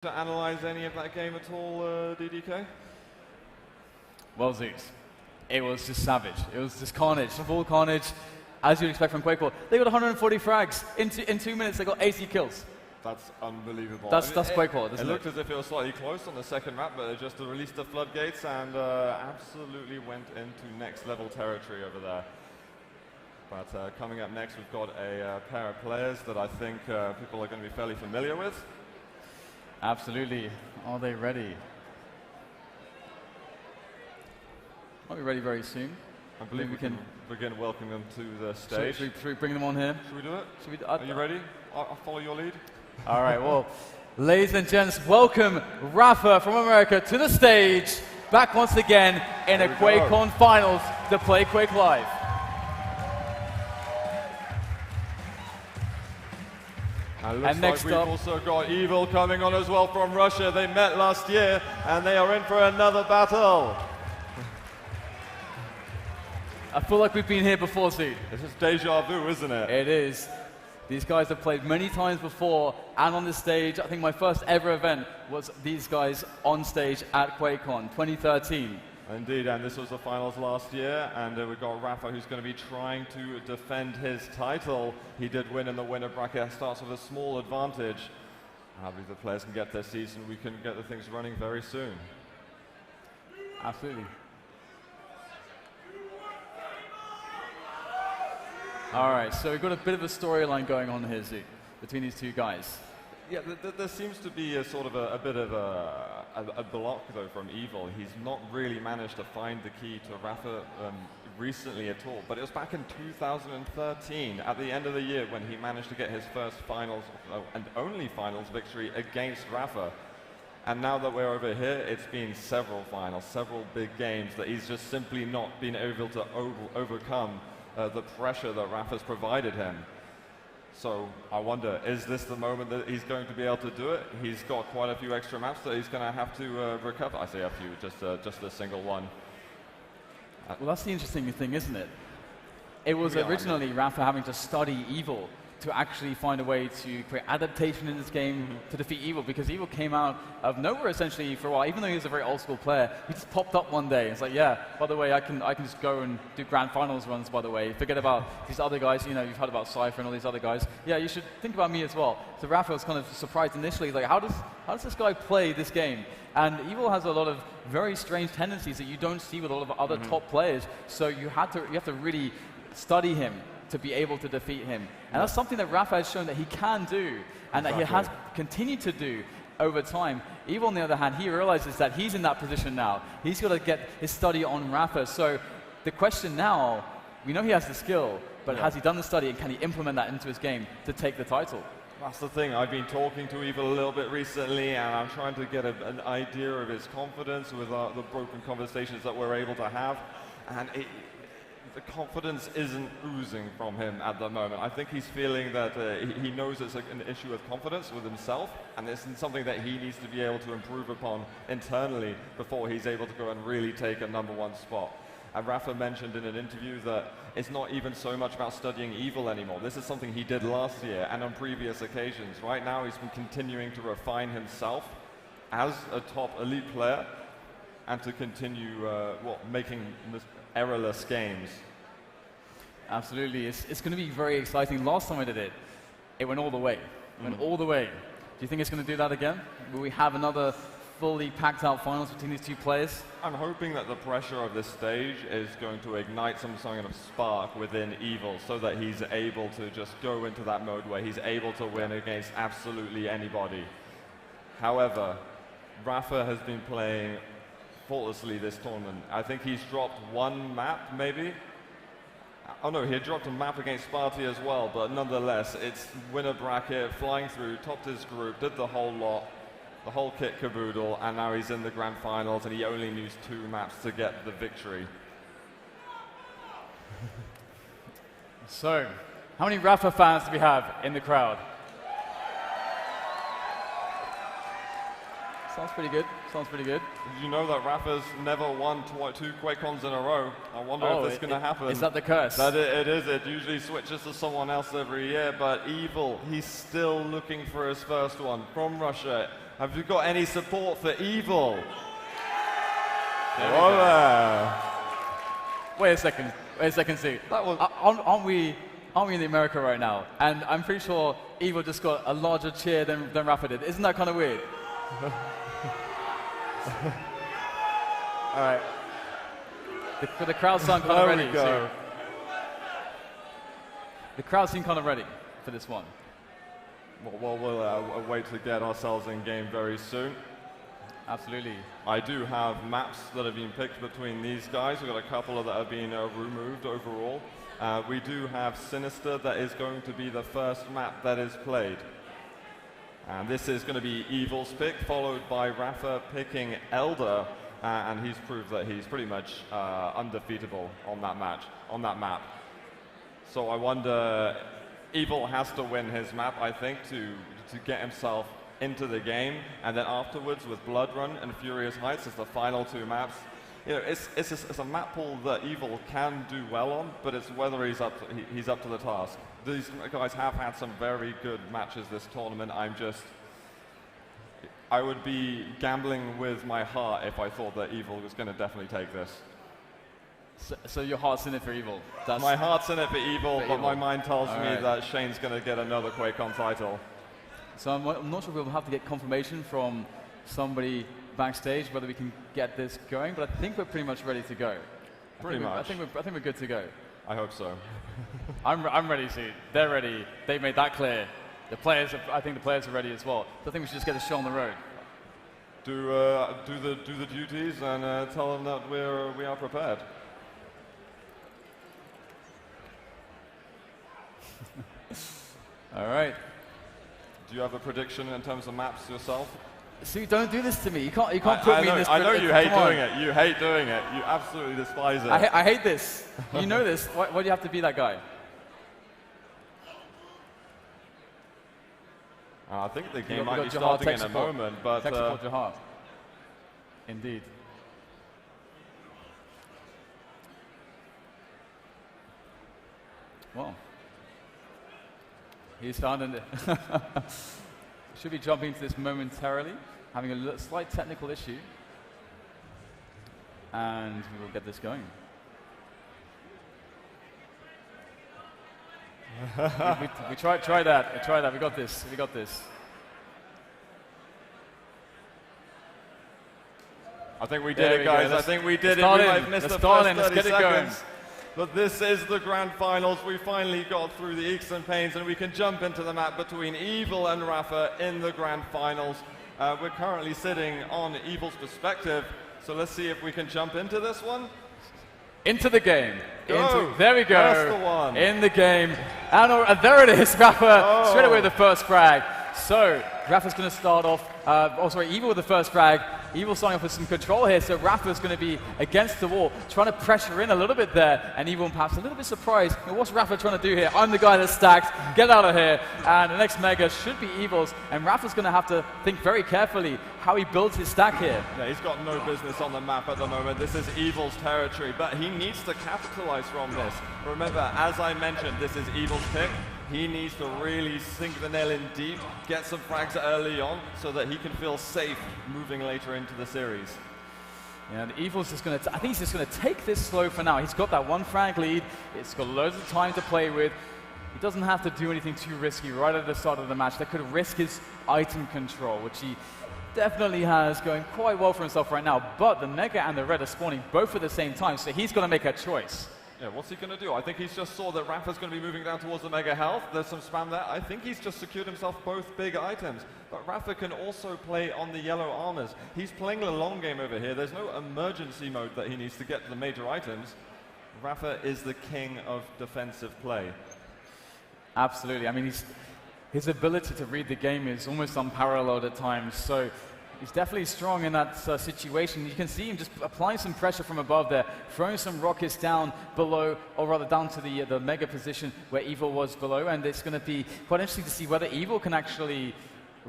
To analyze any of that game at all, DDK? Well, Zeus, it was just savage. It was just carnage, full carnage, as you'd expect from Quake. They got 140 frags. In 2 minutes, they got 80 kills. That's unbelievable. That's Quake. It looked as if it was slightly close on the second map, but it just released the floodgates and absolutely went into next level territory over there. But coming up next, we've got a pair of players that I think people are going to be fairly familiar with. Absolutely. Are they ready? Are we ready very soon? I believe we can begin welcoming them to the stage. Should we bring them on here? Should we do it? Are you ready? I'll follow your lead. All right, well, ladies and gents, welcome Rapha from America to the stage, back once again in a Quakecon Finals to play Quake Live. And next like we've also got Evil coming on as well from Russia. They met last year, and they are in for another battle. I feel like we've been here before, Steve. This is deja vu, isn't it? It is. These guys have played many times before, and on this stage. I think my first ever event was these guys on stage at QuakeCon 2013. Indeed, and this was the finals last year, and we've got Rapha, who's going to be trying to defend his title. He did win in the winner bracket, starts with a small advantage. I believe the players can get their seats, and we can get the things running very soon. Absolutely. All right, so we've got a bit of a storyline going on here, Zeke, between these two guys. Yeah, there seems to be a sort of a bit of a block, though, from Evil. He's not really managed to find the key to Rapha recently at all. But it was back in 2013, at the end of the year, when he managed to get his first finals and only finals victory against Rapha. And now that we're over here, it's been several finals, several big games that he's just simply not been able to overcome the pressure that Rapha's provided him. So I wonder, is this the moment that he's going to be able to do it? He's got quite a few extra maps that he's going to have to recover. I say a few, just a single one. Well, that's the interesting thing, isn't it? It was originally Rapha having to study Evil to actually find a way to create adaptation in this game to defeat Evil, because Evil came out of nowhere essentially for a while. Even though he was a very old school player, he just popped up one day. It's like, yeah, by the way, I can just go and do grand finals runs, by the way. Forget about these other guys, you know, you've heard about Cypher and all these other guys. Yeah, you should think about me as well. So Rapha was kind of surprised initially, like, how does this guy play this game? And Evil has a lot of very strange tendencies that you don't see with a lot of other top players. So you have to really study him to be able to defeat him. And that's something that Rapha has shown that he can do, and that he has continued to do over time. Evil, on the other hand, he realizes that he's in that position now. He's got to get his study on Rapha. So the question now, we know he has the skill, but has he done the study, and can he implement that into his game to take the title? That's the thing. I've been talking to Evil a little bit recently, and I'm trying to get an idea of his confidence with the broken conversations that we're able to have. And the confidence isn't oozing from him at the moment. I think he's feeling that he knows it's an issue of confidence with himself, and it's something that he needs to be able to improve upon internally before he's able to go and really take a #1 spot. And Rapha mentioned in an interview that it's not even so much about studying Evil anymore. This is something he did last year and on previous occasions. Right now, he's been continuing to refine himself as a top elite player and to continue making errorless games. Absolutely, it's going to be very exciting. Last time I did it, it went all the way. It went all the way. Do you think it's going to do that again? Will we have another fully packed out finals between these two players? I'm hoping that the pressure of this stage is going to ignite some kind of spark within Evil, so that he's able to just go into that mode where he's able to win against absolutely anybody. However, Rapha has been playing faultlessly this tournament. I think he's dropped one map, maybe. Oh no, he had dropped a map against Sparty as well, but nonetheless, it's winner bracket, flying through, topped his group, did the whole lot, the whole kit caboodle, and now he's in the grand finals, and he only needs 2 maps to get the victory. So, how many Rapha fans do we have in the crowd? Sounds pretty good. Sounds pretty good. Did you know that Rapha's never won 2 QuakeCons in a row? I wonder if this is going to happen. Is that the curse? That it is. It usually switches to someone else every year, but Evil, he's still looking for his first one from Russia. Have you got any support for Evil? Wait a second, Sue. Aren't we in America right now? And I'm pretty sure Evil just got a larger cheer than Rapha did. Isn't that kind of weird? All right. The crowd sound kind of ready. There we go. The crowd seem kind of ready for this one. Well, we'll wait to get ourselves in game very soon. Absolutely. I do have maps that have been picked between these guys. We've got a couple that have been removed overall. We do have Sinister that is going to be the first map that is played. And this is going to be Evil's pick, followed by Rapha picking Elder. And he's proved that he's pretty much undefeatable on that map. So I wonder, Evil has to win his map, I think, to get himself into the game, and then afterwards with Blood Run and Furious Heights as the final two maps. You know, it's a map pool that Evil can do well on, but it's whether he's up to the task. These guys have had some very good matches this tournament. I would be gambling with my heart if I thought that Evil was going to definitely take this. So your heart's in it for Evil? My heart's in it for Evil, but my mind tells me that Shane's going to get another Quakecon title. So I'm not sure we'll have to get confirmation from somebody backstage whether we can get this going, but I think we're pretty much ready to go. I think we're good to go. I hope so. I'm ready, see. They're ready. They made that clear. I think the players are ready as well. So I think we should just get a show on the road. Do the duties and tell them that we are prepared. All right. Do you have a prediction in terms of maps yourself? Sue, don't do this to me. You can't put me in this. I know you hate doing it. You hate doing it. You absolutely despise it. I hate this. You know this. Why do you have to be that guy? I think the game might be starting in a moment, but tech support Jahar. Indeed. Well, he's starting it. Should be jumping into this momentarily, having a slight technical issue, and we will get this going. we try that. We got this. I think we did it, guys. I think we did it. We might have missed the first 30 seconds. But this is the grand finals. We finally got through the aches and pains, and we can jump into the map between Evil and Rapha in the grand finals. We're currently sitting on Evil's perspective, so let's see if we can jump into this one. Into the game. There we go. That's the one. In the game. And there it is, Rapha. Straight away the first frag. So, Rapha's going to start off, Evil with the first frag. Evil starting off with some control here, so Rapha's going to be against the wall, trying to pressure in a little bit there, and Evil perhaps a little bit surprised. What's Rapha trying to do here? I'm the guy that's stacked, get out of here. And the next Mega should be Evil's, and Rapha's going to have to think very carefully how he builds his stack here. Yeah, he's got no business on the map at the moment. This is Evil's territory, but he needs to capitalize from this. Remember, as I mentioned, this is Evil's pick. He needs to really sink the nail in deep, get some frags early on so that he can feel safe moving later into the series. Yeah, and Evil's just going to, I think he's just going to take this slow for now. He's got that one frag lead. It's got loads of time to play with. He doesn't have to do anything too risky right at the start of the match. That could risk his item control, which he definitely has going quite well for himself right now. But the Mega and the Red are spawning both at the same time, so he's going to make a choice. Yeah, what's he going to do? I think he's just saw that Rapha's going to be moving down towards the Mega Health. There's some spam there. I think he's just secured himself both big items. But Rapha can also play on the yellow armors. He's playing the long game over here. There's no emergency mode that he needs to get to the major items. Rapha is the king of defensive play. Absolutely. I mean, his ability to read the game is almost unparalleled at times. So he's definitely strong in that situation. You can see him just applying some pressure from above there, throwing some rockets down below, or rather down to the Mega position where Evil was below. And it's going to be quite interesting to see whether Evil can actually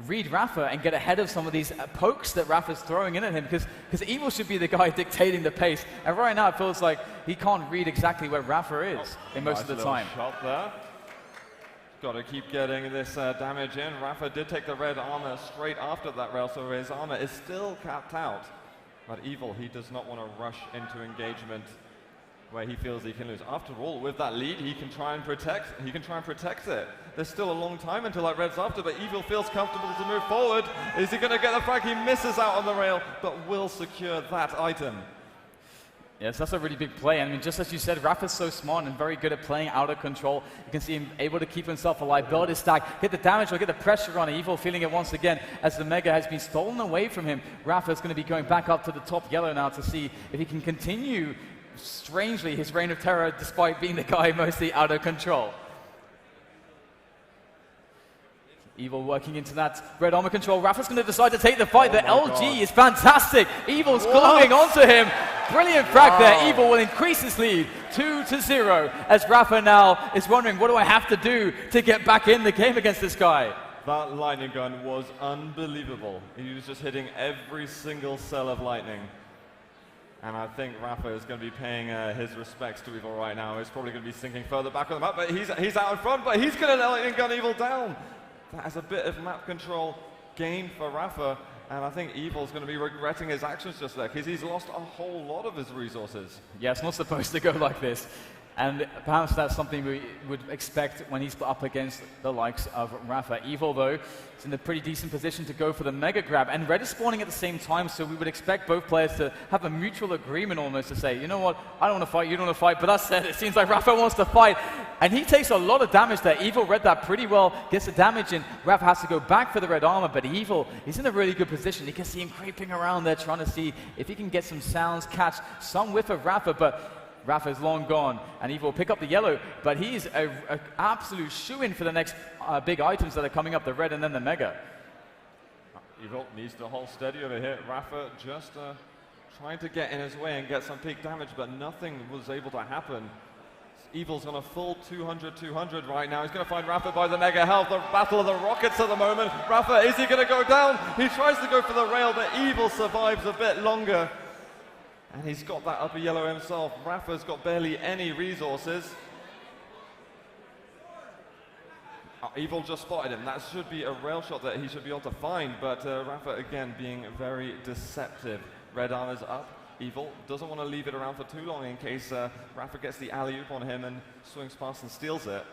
read Rapha and get ahead of some of these pokes that Rapha's throwing in at him, because Evil should be the guy dictating the pace. And right now it feels like he can't read exactly where Rapha is in most of the time. Shot there. Got to keep getting this damage in. Rapha did take the red armor straight after that rail, so his armor is still capped out. But Evil, he does not want to rush into engagement where he feels he can lose. After all, with that lead, he can try and protect it. There's still a long time until that red's after, but Evil feels comfortable to move forward. Is he going to get the frag? He misses out on the rail, but will secure that item. Yes, that's a really big play. I mean, just as you said, Rapha's so smart and very good at playing out of control. You can see him able to keep himself alive, build his stack, get the damage or get the pressure on Evil, feeling it once again as the Mega has been stolen away from him. Rapha's going to be going back up to the top yellow now to see if he can continue, strangely, his reign of terror despite being the guy mostly out of control. Evil working into that red armor control. Rapha's going to decide to take the fight. The LG is fantastic. Evil's gluing onto him. Brilliant frag there. Evil will increase his lead 2-0 as Rapha now is wondering, what do I have to do to get back in the game against this guy? That lightning gun was unbelievable. He was just hitting every single cell of lightning. And I think Rapha is going to be paying his respects to Evil right now. He's probably going to be sinking further back on the map, but he's out in front, but he's going to lightning gun Evil down. That is a bit of map control gain for Rapha, and I think Evil's going to be regretting his actions just there, because he's lost a whole lot of his resources. Yeah, it's not supposed to go like this. And perhaps that's something we would expect when he's up against the likes of Rapha. Evil, though, is in a pretty decent position to go for the Mega Grab. And Red is spawning at the same time, so we would expect both players to have a mutual agreement almost to say, you know what, I don't want to fight, you don't want to fight. But that said, it seems like Rapha wants to fight. And he takes a lot of damage there. Evil read that pretty well, gets the damage in. Rapha has to go back for the red armor, but Evil is in a really good position. You can see him creeping around there, trying to see if he can get some sounds, catch some whiff of Rapha, but Rapha is long gone, and Evil will pick up the yellow, but he's an absolute shoo-in for the next big items that are coming up, the red and then the Mega. Evil needs to hold steady over here. Rapha just trying to get in his way and get some peak damage, but nothing was able to happen. Evil's on a full 200-200 right now. He's going to find Rapha by the Mega Health. The battle of the rockets at the moment. Rapha, is he going to go down? He tries to go for the rail, but Evil survives a bit longer. And he's got that upper yellow himself. Rapha's got barely any resources. Evil just spotted him. That should be a rail shot that he should be able to find, but Rapha again being very deceptive. Red armor's up. Evil doesn't want to leave it around for too long in case Rapha gets the alley-oop on him and swings past and steals it.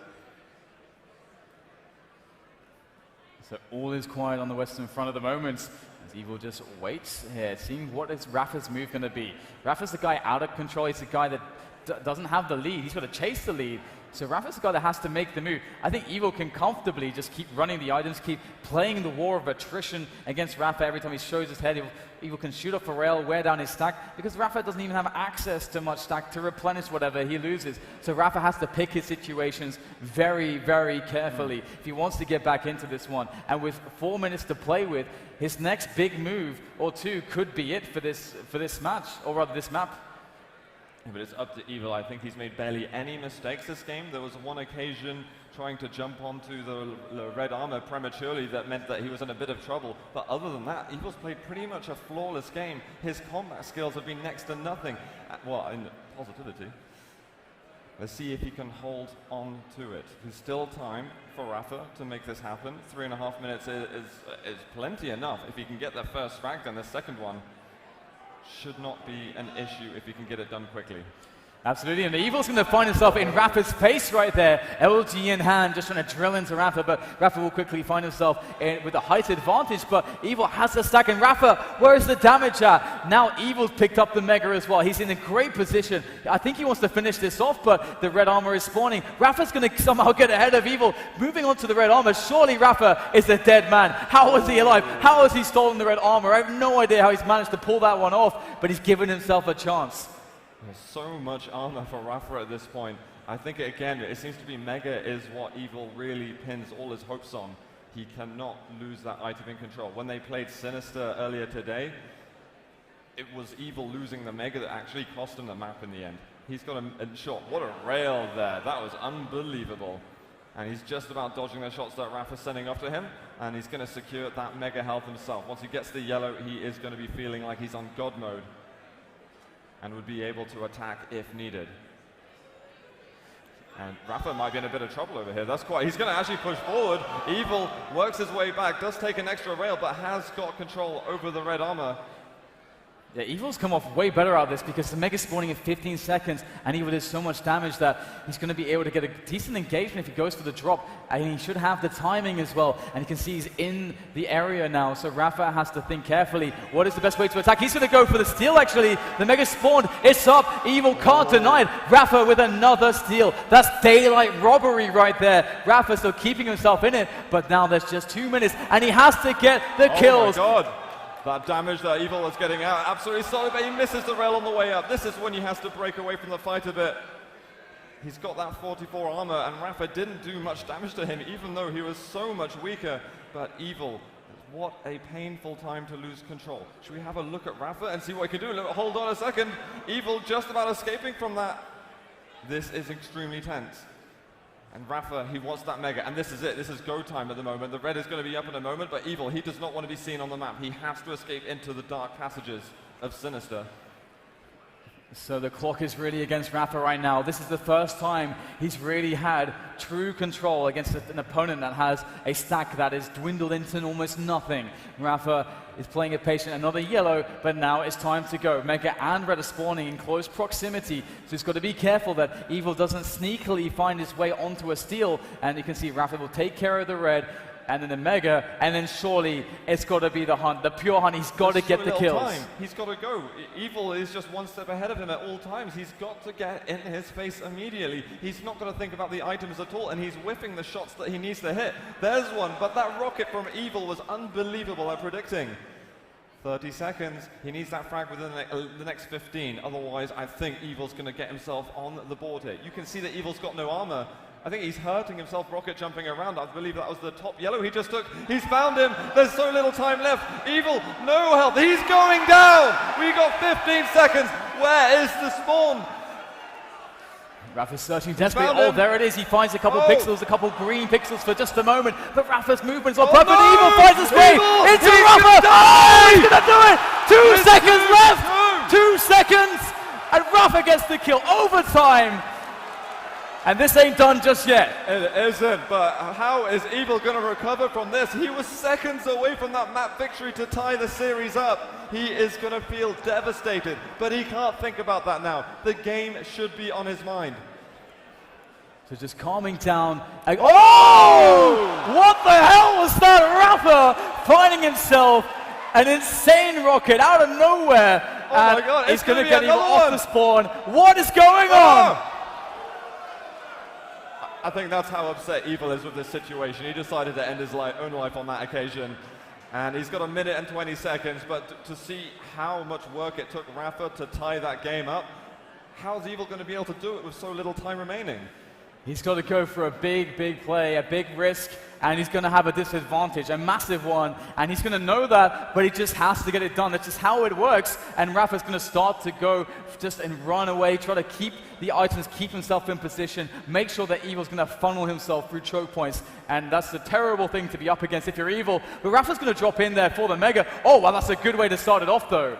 So all is quiet on the western front at the moment. As Evil just waits here, seeing what is Rapha's move going to be. Rapha's the guy out of control. He's the guy that doesn't have the lead. He's got to chase the lead. So Rapha's the guy that has to make the move. I think Evil can comfortably just keep running the items, keep playing the war of attrition against Rapha. Every time he shows his head, Evil can shoot off a rail, wear down his stack, because Rapha doesn't even have access to much stack to replenish whatever he loses. So Rapha has to pick his situations very, very carefully if he wants to get back into this one. And with 4 minutes to play with, his next big move or two could be it for this match, or rather this map. But it's up to Evil. I think he's made barely any mistakes this game. There was one occasion trying to jump onto the red armor prematurely that meant that he was in a bit of trouble. But other than that, Evil's played pretty much a flawless game. His combat skills have been next to nothing. Well, in positivity. Let's see if he can hold on to it. There's still time for Rapha to make this happen. 3.5 minutes is plenty enough. If he can get that first frag, then the second one should not be an issue if you can get it done quickly. Absolutely, and the Evil's going to find himself in Rapha's face right there. LG in hand, just trying to drill into Rapha, but Rapha will quickly find himself with a height advantage, but Evil has the stack, and Rapha, where's the damage at? Now Evil's picked up the Mega as well. He's in a great position. I think he wants to finish this off, but the red armor is spawning. Rapha's going to somehow get ahead of Evil, moving on to the red armor. Surely Rapha is a dead man. How was he alive? How has he stolen the red armor? I have no idea how he's managed to pull that one off, but he's given himself a chance. There's so much armor for Rapha at this point. I think, again, it seems to be Mega is what Evil really pins all his hopes on. He cannot lose that item in control. When they played Sinister earlier today, it was Evil losing the Mega that actually cost him the map in the end. He's got a shot. What a rail there. That was unbelievable. And he's just about dodging the shots that Rapha's sending off to him, and he's going to secure that Mega health himself. Once he gets the yellow, he is going to be feeling like he's on God mode and would be able to attack if needed. And Rapha might be in a bit of trouble over here. He's going to actually push forward. Evil works his way back, does take an extra rail, but has got control over the red armor. Yeah, Evil's come off way better out of this because the Mega spawning in 15 seconds, and Evil did so much damage that he's going to be able to get a decent engagement if he goes for the drop, and he should have the timing as well, and you can see he's in the area now, so Rapha has to think carefully, what is the best way to attack? He's going to go for the steal actually, the Mega spawned, it's up, Evil can't deny it, Rapha with another steal, that's daylight robbery right there, Rapha still keeping himself in it, but now there's just 2 minutes, and he has to get the kills. Oh my God. That damage that Evil is getting out, absolutely solid, but he misses the rail on the way up. This is when he has to break away from the fight a bit. He's got that 44 armor, and Rapha didn't do much damage to him, even though he was so much weaker. But Evil, what a painful time to lose control. Should we have a look at Rapha and see what he can do? Hold on a second. Evil just about escaping from that. This is extremely tense. And Rapha, he wants that Mega, and this is it. This is go time at the moment. The red is going to be up in a moment, but Evil, he does not want to be seen on the map. He has to escape into the dark passages of Sinister. So the clock is really against Rapha right now. This is the first time he's really had true control against an opponent that has a stack that is dwindled into almost nothing. Rapha is playing it patient, another yellow, but now it's time to go. Mega and red are spawning in close proximity, so he's got to be careful that Evil doesn't sneakily find his way onto a steal, and you can see Rapha will take care of the red, and then the Mega, and then surely it's got to be the hunt, the pure hunt. He's got to get the kills. Time. He's got to go. Evil is just one step ahead of him at all times. He's got to get in his face immediately. He's not going to think about the items at all, and he's whiffing the shots that he needs to hit. There's one, but that rocket from Evil was unbelievable at predicting. 30 seconds. He needs that frag within the next 15. Otherwise, I think Evil's going to get himself on the board here. You can see that Evil's got no armor. I think he's hurting himself rocket jumping around. I believe that was the top yellow he just took. He's found him. There's so little time left. Evil, no help. He's going down. We got 15 seconds. Where is the spawn? Rapha's searching desperately. Oh, there it is. He finds a couple pixels, a couple green pixels for just a moment. But Rapha's movements are perfect. No! Evil finds his way into Rapha. Oh, he's going to do it. 2 seconds left. 2 seconds. And Rapha gets the kill. Overtime. And this ain't done just yet. It isn't, but how is Evil going to recover from this? He was seconds away from that map victory to tie the series up. He is going to feel devastated, but he can't think about that now. The game should be on his mind. So just calming down. Oh! What the hell was that? Rapha finding himself an insane rocket out of nowhere. Oh my God, he's going to get Evil off the spawn. What is going on? I think that's how upset Evil is with this situation. He decided to end his own life on that occasion. And he's got 1 minute and 20 seconds, but to see how much work it took Rapha to tie that game up, how's Evil going to be able to do it with so little time remaining? He's got to go for a big play, a big risk, and he's going to have a disadvantage, a massive one, and he's going to know that, but he just has to get it done. That's just how it works, and Rapha's going to start to go just and run away, try to keep the items, keep himself in position, make sure that Evil's going to funnel himself through choke points, and that's a terrible thing to be up against if you're Evil. But Rapha's going to drop in there for the Mega. Oh, well, that's a good way to start it off, though.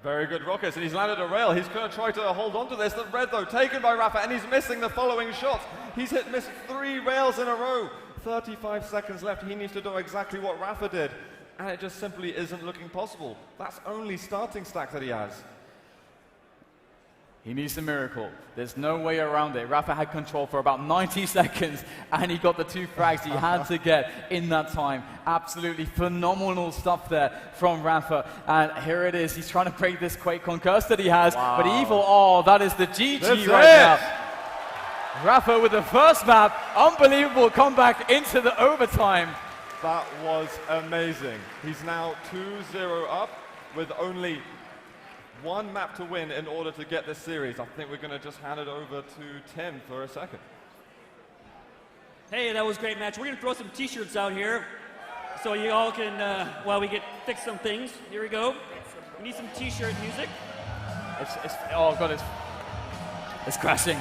Very good rockets, and he's landed a rail. He's going to try to hold on to this. The red, though, taken by Rapha, and he's missing the following shots. He's missed 3 rails in a row. 35 seconds left. He needs to do exactly what Rapha did, and it just simply isn't looking possible. That's only starting stack that he has. He needs a miracle. There's no way around it. Rapha had control for about 90 seconds, and he got the 2 frags he had to get in that time. Absolutely phenomenal stuff there from Rapha. And here it is. He's trying to break this Quakecon curse that he has. Wow. But Evil, oh, that is the GG now. Rapha with the first map. Unbelievable comeback into the overtime. That was amazing. He's now 2-0 up with only 1 map to win in order to get this series. I think we're going to just hand it over to Tim for a second. Hey, that was a great match. We're going to throw some t-shirts out here so you all can, while we fix some things. Here we go. We need some t-shirt music. Oh God, it's crashing.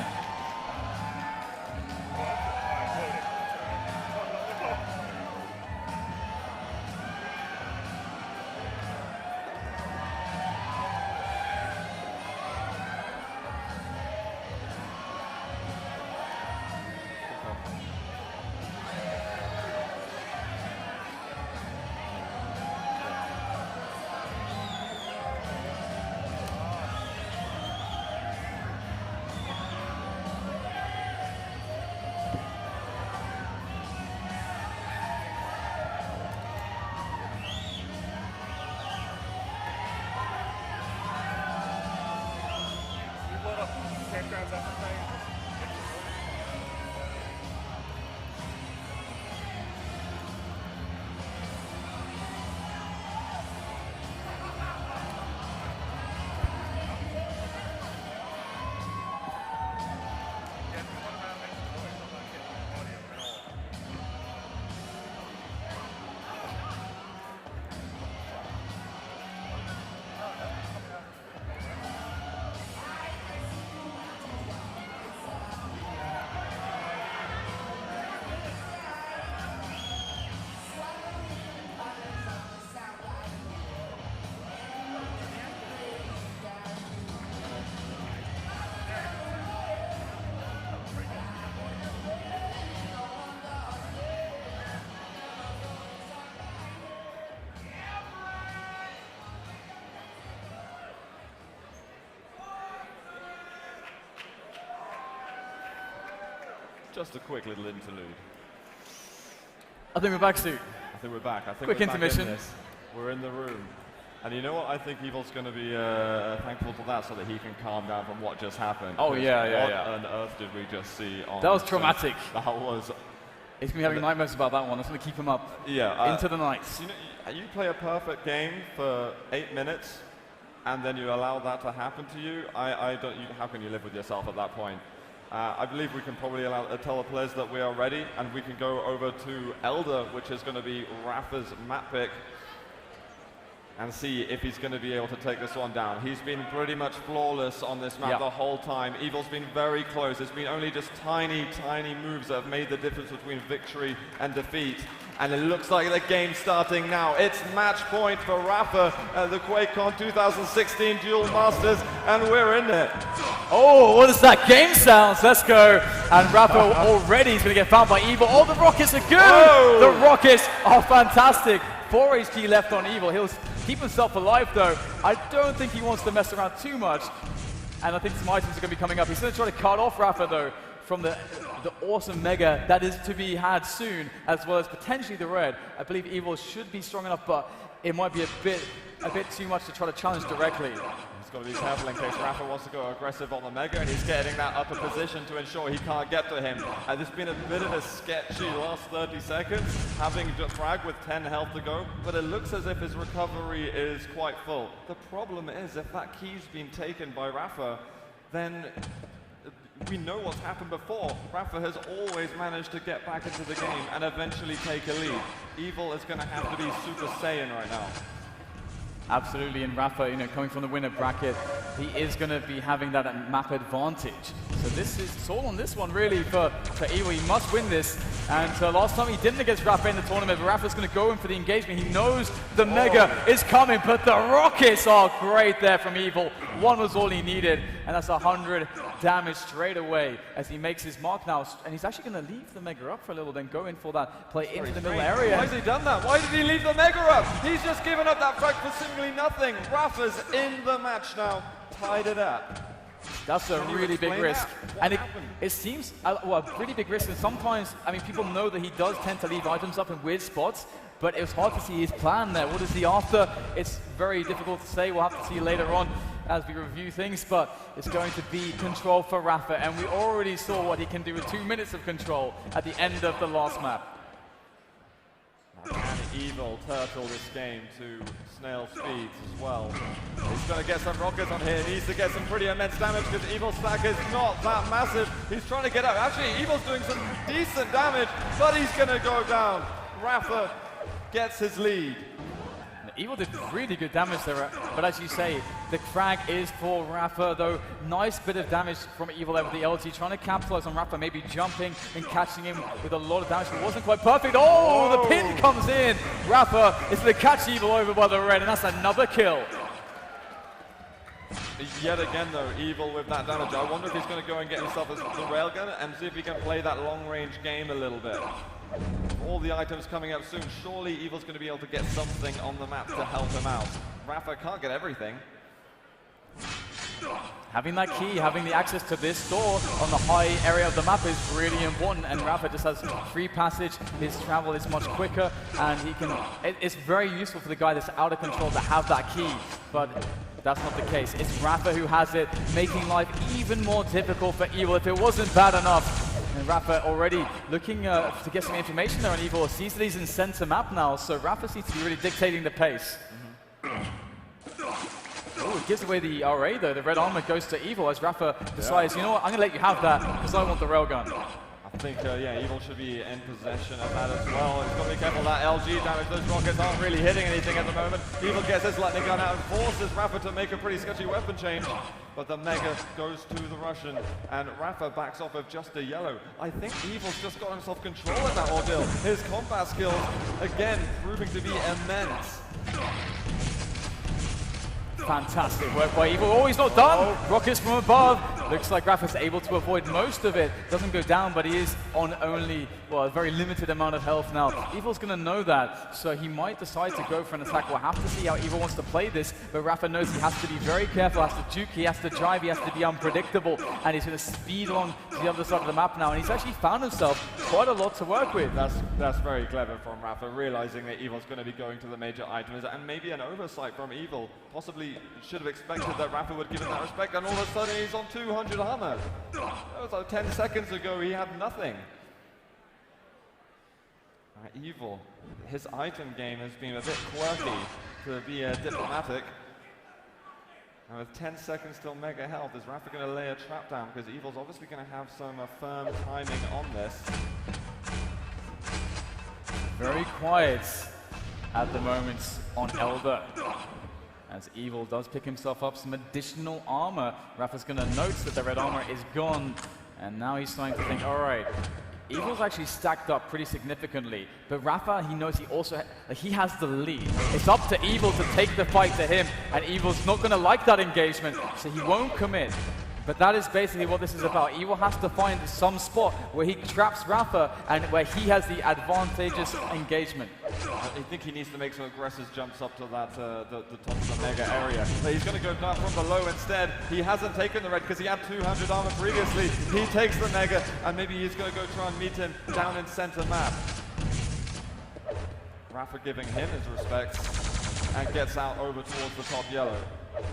Just a quick little interlude. I think we're back soon. I think we're back. I think Quick we're back intermission. in this. We're in the room. And you know what? I think Evil's going to be thankful to that so that he can calm down from what just happened. Oh, yeah. What on earth did we just see on That was traumatic. That was... He's going to be having nightmares about that one. That's going to keep him up into the night. You know, you play a perfect game for 8 minutes, and then you allow that to happen to you. How can you live with yourself at that point? I believe we can probably tell the players that we are ready, and we can go over to Elder, which is going to be Rapha's map pick, and see if he's going to be able to take this one down. He's been pretty much flawless on this map the whole time. Evil's been very close. It's been only just tiny, tiny moves that have made the difference between victory and defeat. And it looks like the game's starting now. It's match point for Rapha at the Quakecon 2016 Duel Masters, and we're in it. Oh, what is that? Game sounds. Let's go. And Rapha already is going to get found by Evil. Oh, the rockets are good. Whoa. The rockets are fantastic. 4 HP left on Evil. He'll keep himself alive, though. I don't think he wants to mess around too much. And I think some items are going to be coming up. He's going to try to cut off Rapha, though, from the awesome Mega that is to be had soon, as well as potentially the red. I believe Evil should be strong enough, but it might be a bit too much to try to challenge directly. He's got to be careful in case Rapha wants to go aggressive on the Mega, and he's getting that upper position to ensure he can't get to him. There's been a bit of a sketchy last 30 seconds, having frag with 10 health to go, but it looks as if his recovery is quite full. The problem is, if that key's been taken by Rapha, then we know what's happened before. Rapha has always managed to get back into the game and eventually take a lead. Evil is going to have to be Super Saiyan right now. Absolutely, and Rapha, coming from the winner bracket, he is going to be having that map advantage. So it's all on this one, really, for Evil. He must win this. And last time he didn't against Rapha in the tournament, but Rapha's going to go in for the engagement. He knows the Mega is coming, but the rockets are great there from Evil. One was all he needed, and that's 100 damage straight away as he makes his mark now. And he's actually going to leave the Mega up for a little, then go in for that play into the middle area. Why has he done that? Why did he leave the Mega up? He's just given up that frag for seemingly nothing. Rapha's in the match now, tied it up. That's a really big risk. And it seems a pretty big risk. And sometimes, people know that he does tend to leave items up in weird spots, but it was hard to see his plan there. What is he after? It's very difficult to say. We'll have to see later on as we review things, but it's going to be control for Rapha. And we already saw what he can do with 2 minutes of control at the end of the last map. Can Evil turtle this game to snail speeds as well? He's going to get some rockets on here. He needs to get some pretty immense damage because Evil's stack is not that massive. He's trying to get up. Actually, Evil's doing some decent damage, but he's going to go down. Rapha gets his lead. Evil did really good damage there, but as you say, the frag is for Rapha, though. Nice bit of damage from Evil there with the LG, trying to capitalize on Rapha, maybe jumping and catching him with a lot of damage, but it wasn't quite perfect. Oh, the pin comes in. Rapha is going to catch Evil over by the red, and that's another kill. Yet again, though, Evil with that damage. I wonder if he's going to go and get himself the railgun and see if he can play that long-range game a little bit. All the items coming up soon. Surely Evil's going to be able to get something on the map to help him out. Rapha can't get everything. Having that key, having the access to this door on the high area of the map is really important, and Rapha just has free passage. His travel is much quicker, and he can. It's very useful for the guy that's out of control to have that key, but that's not the case. It's Rapha who has it, making life even more difficult for Evil if it wasn't bad enough. And Rapha already looking to get some information there on Evil. Sees that he's in center map now, so Rapha seems to be really dictating the pace. Oh, it gives away the RA though. The red armor goes to Evil as Rapha decides, you know what, I'm going to let you have that because I want the railgun. I think, Evil should be in possession of that as well. He's got to be careful of that LG damage. Those rockets aren't really hitting anything at the moment. Evil gets his lightning gun out and forces Rapha to make a pretty sketchy weapon change. But the Mega goes to the Russian, and Rapha backs off of just a yellow. I think Evil's just got himself control in that ordeal. His combat skills, again, proving to be immense. Fantastic work by Evil. Oh, he's not done. Rockets from above. Looks like Rapha's able to avoid most of it. Doesn't go down, but he is on only, well, a very limited amount of health now. Evil's going to know that, so he might decide to go for an attack. We'll have to see how Evil wants to play this, but Rapha knows he has to be very careful, has to juke, he has to drive, he has to be unpredictable, and he's going to speed along to the other side of the map now, and he's actually found himself quite a lot to work with. That's very clever from Rapha, realizing that Evil's going to be going to the major items, and maybe an oversight from Evil. Possibly should have expected that Rapha would give him that respect, and all of a sudden he's on 200 armor. That was like 10 seconds ago, he had nothing. Evil, his item game has been a bit quirky, to be diplomatic. And with 10 seconds till mega health, is Rapha going to lay a trap down? Because Evil's obviously going to have some firm timing on this. Very quiet at the moment on Elder. As Evil does pick himself up some additional armor. Rapha's going to notice that the red armor is gone. And now he's starting to think, all right, Evil's actually stacked up pretty significantly. But Rapha, he knows he also he has the lead. It's up to Evil to take the fight to him. And Evil's not going to like that engagement, so he won't commit. But that is basically what this is about. Evil has to find some spot where he traps Rapha and where he has the advantageous engagement. I think he needs to make some aggressive jumps up to that the top of the mega area. But he's going to go down from below instead. He hasn't taken the red because he had 200 armor previously. He takes the mega, and maybe he's going to go try and meet him down in center map. Rapha giving him his respect and gets out over towards the top yellow.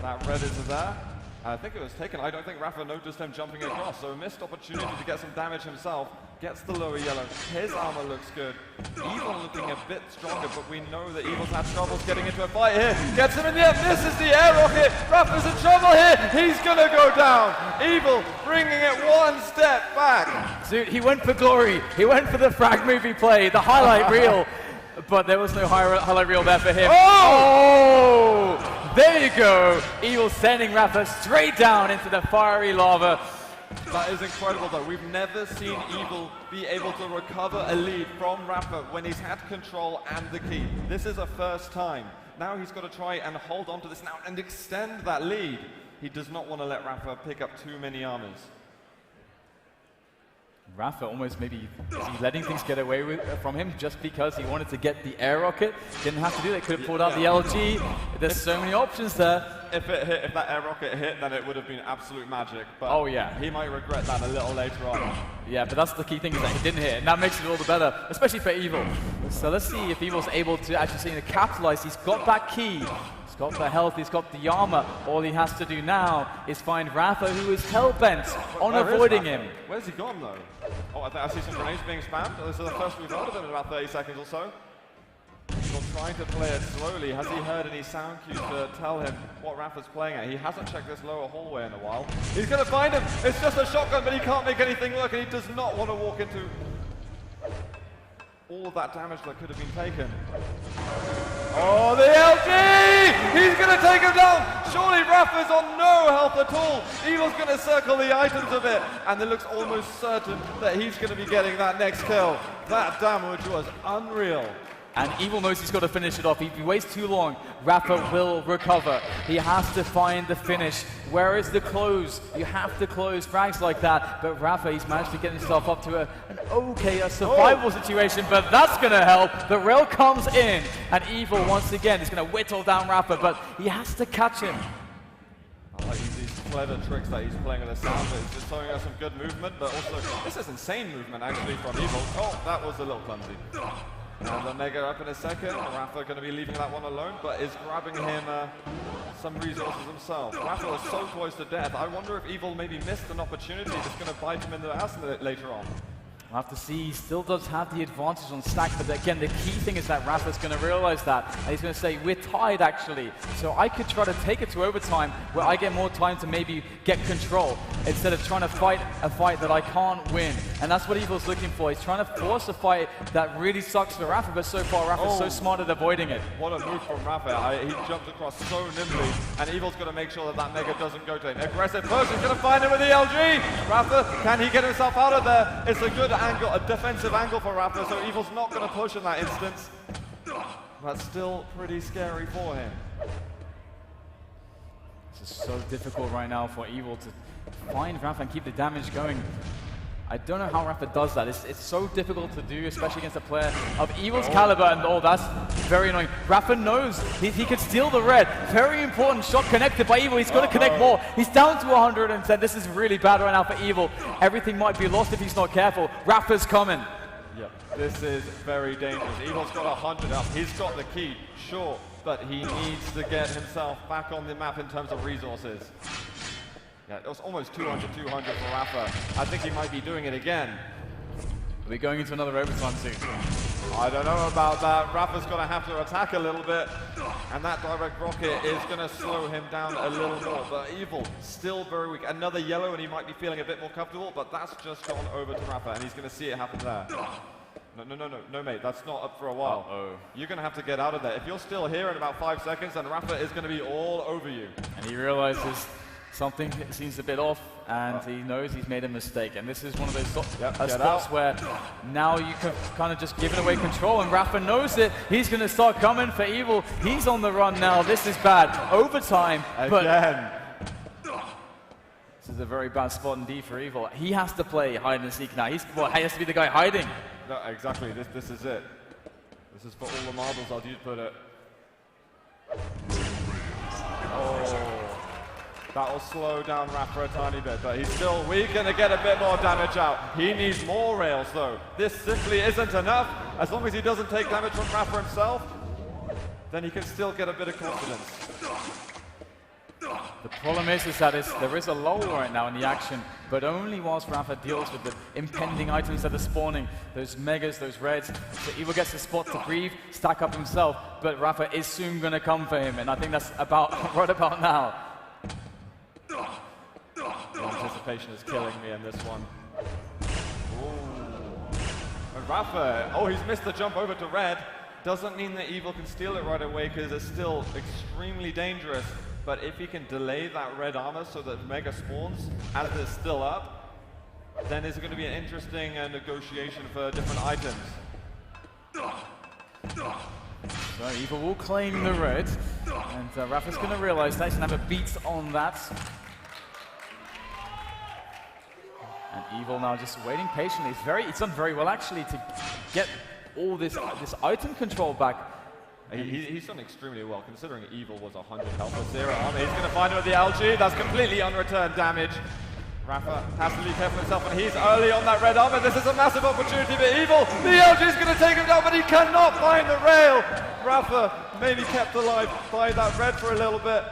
That red is there. I think it was taken. I don't think Rapha noticed him jumping across, so a missed opportunity to get some damage himself. Gets the lower yellow. His armor looks good. Evil looking a bit stronger, but we know that Evil's had troubles getting into a fight here. Gets him in the air, misses the air rocket. Rapha's in trouble here. He's gonna go down. Evil bringing it one step back. Dude, he went for glory. He went for the frag movie play, the highlight reel. But there was no highlight reel there for him. Oh! There you go. Evil sending Rapha straight down into the fiery lava. That is incredible though. We've never seen Evil be able to recover a lead from Rapha when he's had control and the key. This is a first time. Now he's got to try and hold on to this now and extend that lead. He does not want to let Rapha pick up too many armors. Rapha almost maybe is he letting things get away from him just because he wanted to get the air rocket. Didn't have to do that. Could have pulled out the LG. There's so many options there. If that air rocket hit, then it would have been absolute magic. But oh yeah, he might regret that a little later on. Yeah, but that's the key thing is that he didn't hit, and that makes it all the better, especially for Evil. So let's see if Evil's able to actually capitalize. He's got that key. He's got the health, he's got the armor. All he has to do now is find Rapha, who is hell-bent on avoiding him. Where's he gone, though? Oh, I see some grenades being spammed. This is the first we've heard of him in about 30 seconds or so. He's trying to play it slowly. Has he heard any sound cues to tell him what Rapha's playing at? He hasn't checked this lower hallway in a while. He's going to find him. It's just a shotgun, but he can't make anything work, and he does not want to walk into all of that damage that could have been taken. Oh, the LG! He's going to take him down! Surely Rapha's on no health at all! Evil's going to circle the items a bit, and it looks almost certain that he's going to be getting that next kill. That damage was unreal. And Evil knows he's got to finish it off. If he waits too long, Rapha will recover. He has to find the finish. Where is the close? You have to close frags like that. But Rapha, he's managed to get himself up to a survival situation, but that's going to help. The rail comes in, and Evil, once again, is going to whittle down Rapha, but he has to catch him. I like these clever tricks that he's playing with the sound. He's just showing us some good movement, but also, this is insane movement, actually, from Evil. Oh, that was a little clumsy. And the mega up in a second. Rapha going to be leaving that one alone, but is grabbing him some resources himself. Rapha is so close to death. I wonder if Evil maybe missed an opportunity that's going to bite him in the ass later on. We'll have to see. He still does have the advantage on stack, but again, the key thing is that Rapha's going to realize that, and he's going to say, we're tied actually, so I could try to take it to overtime where I get more time to maybe get control instead of trying to fight a fight that I can't win. And that's what Evil's looking for. He's trying to force a fight that really sucks for Rapha, but so far Rapha's so smart at avoiding it. What a move from Rapha. He jumped across so nimbly, and Evil's going to make sure that that mega doesn't go to him. Aggressive push, he's going to find him with the LG! Rapha, can he get himself out of there? It's a good angle, a defensive angle for Rapha, so Evil's not going to push in that instance. That's still pretty scary for him. This is so difficult right now for Evil to find Rapha and keep the damage going. I don't know how Rapha does that. It's so difficult to do, especially against a player of Evil's caliber, and that's very annoying. Rapha knows he could steal the red. Very important shot connected by Evil. He's got to connect more. He's down to 110. This is really bad right now for Evil. Everything might be lost if he's not careful. Rapha's coming. Yep, this is very dangerous. Evil's got 100 up. He's got the key, sure, but he needs to get himself back on the map in terms of resources. Yeah, it was almost 200 for Rapha. I think he might be doing it again. We're going into another overtime soon. I don't know about that. Rapha's going to have to attack a little bit, and that direct rocket is going to slow him down a little more. But Evil, still very weak. Another yellow, and he might be feeling a bit more comfortable, but that's just gone over to Rapha, and he's going to see it happen there. No, mate, that's not up for a while. You're going to have to get out of there. If you're still here in about 5 seconds, then Rapha is going to be all over you. And he realizes something seems a bit off, and he knows he's made a mistake. And this is one of those spots where now you can kind of just give away control, and Rapha knows it. He's going to start coming for Evil. He's on the run now. This is bad. Overtime. Again. This is a very bad spot indeed for Evil. He has to play hide and seek now. He has to be the guy hiding. No, exactly. This is it. This is for all the marbles, as you'd put it. That'll slow down Rapha a tiny bit, but he's still weak and to get a bit more damage out. He needs more rails though. This simply isn't enough. As long as he doesn't take damage from Rapha himself, then he can still get a bit of confidence. The problem is that there is a lull right now in the action, but only whilst Rapha deals with the impending items that are spawning, those megas, those reds. So Evil gets the spot to breathe, stack up himself, but Rapha is soon going to come for him, and I think that's right about now. The anticipation is killing me in this one. Ooh. And Rapha, he's missed the jump over to red. Doesn't mean that Evil can steal it right away because it's still extremely dangerous. But if he can delay that red armor so that Mega spawns as it's still up, then it's going to be an interesting negotiation for different items. So Evil will claim the red, and Rapha's going to realize that he's going to have a beat on that. And Evil now just waiting patiently. He's done very well actually to get all this item control back. He's done extremely well considering Evil was 100 health with 0 armor. He's going to find him with the LG. That's completely unreturned damage. Rapha has to be careful himself, and he's early on that red armor. This is a massive opportunity for Evil. The LG is going to take him down, but he cannot find the rail. Rapha maybe kept alive by that red for a little bit.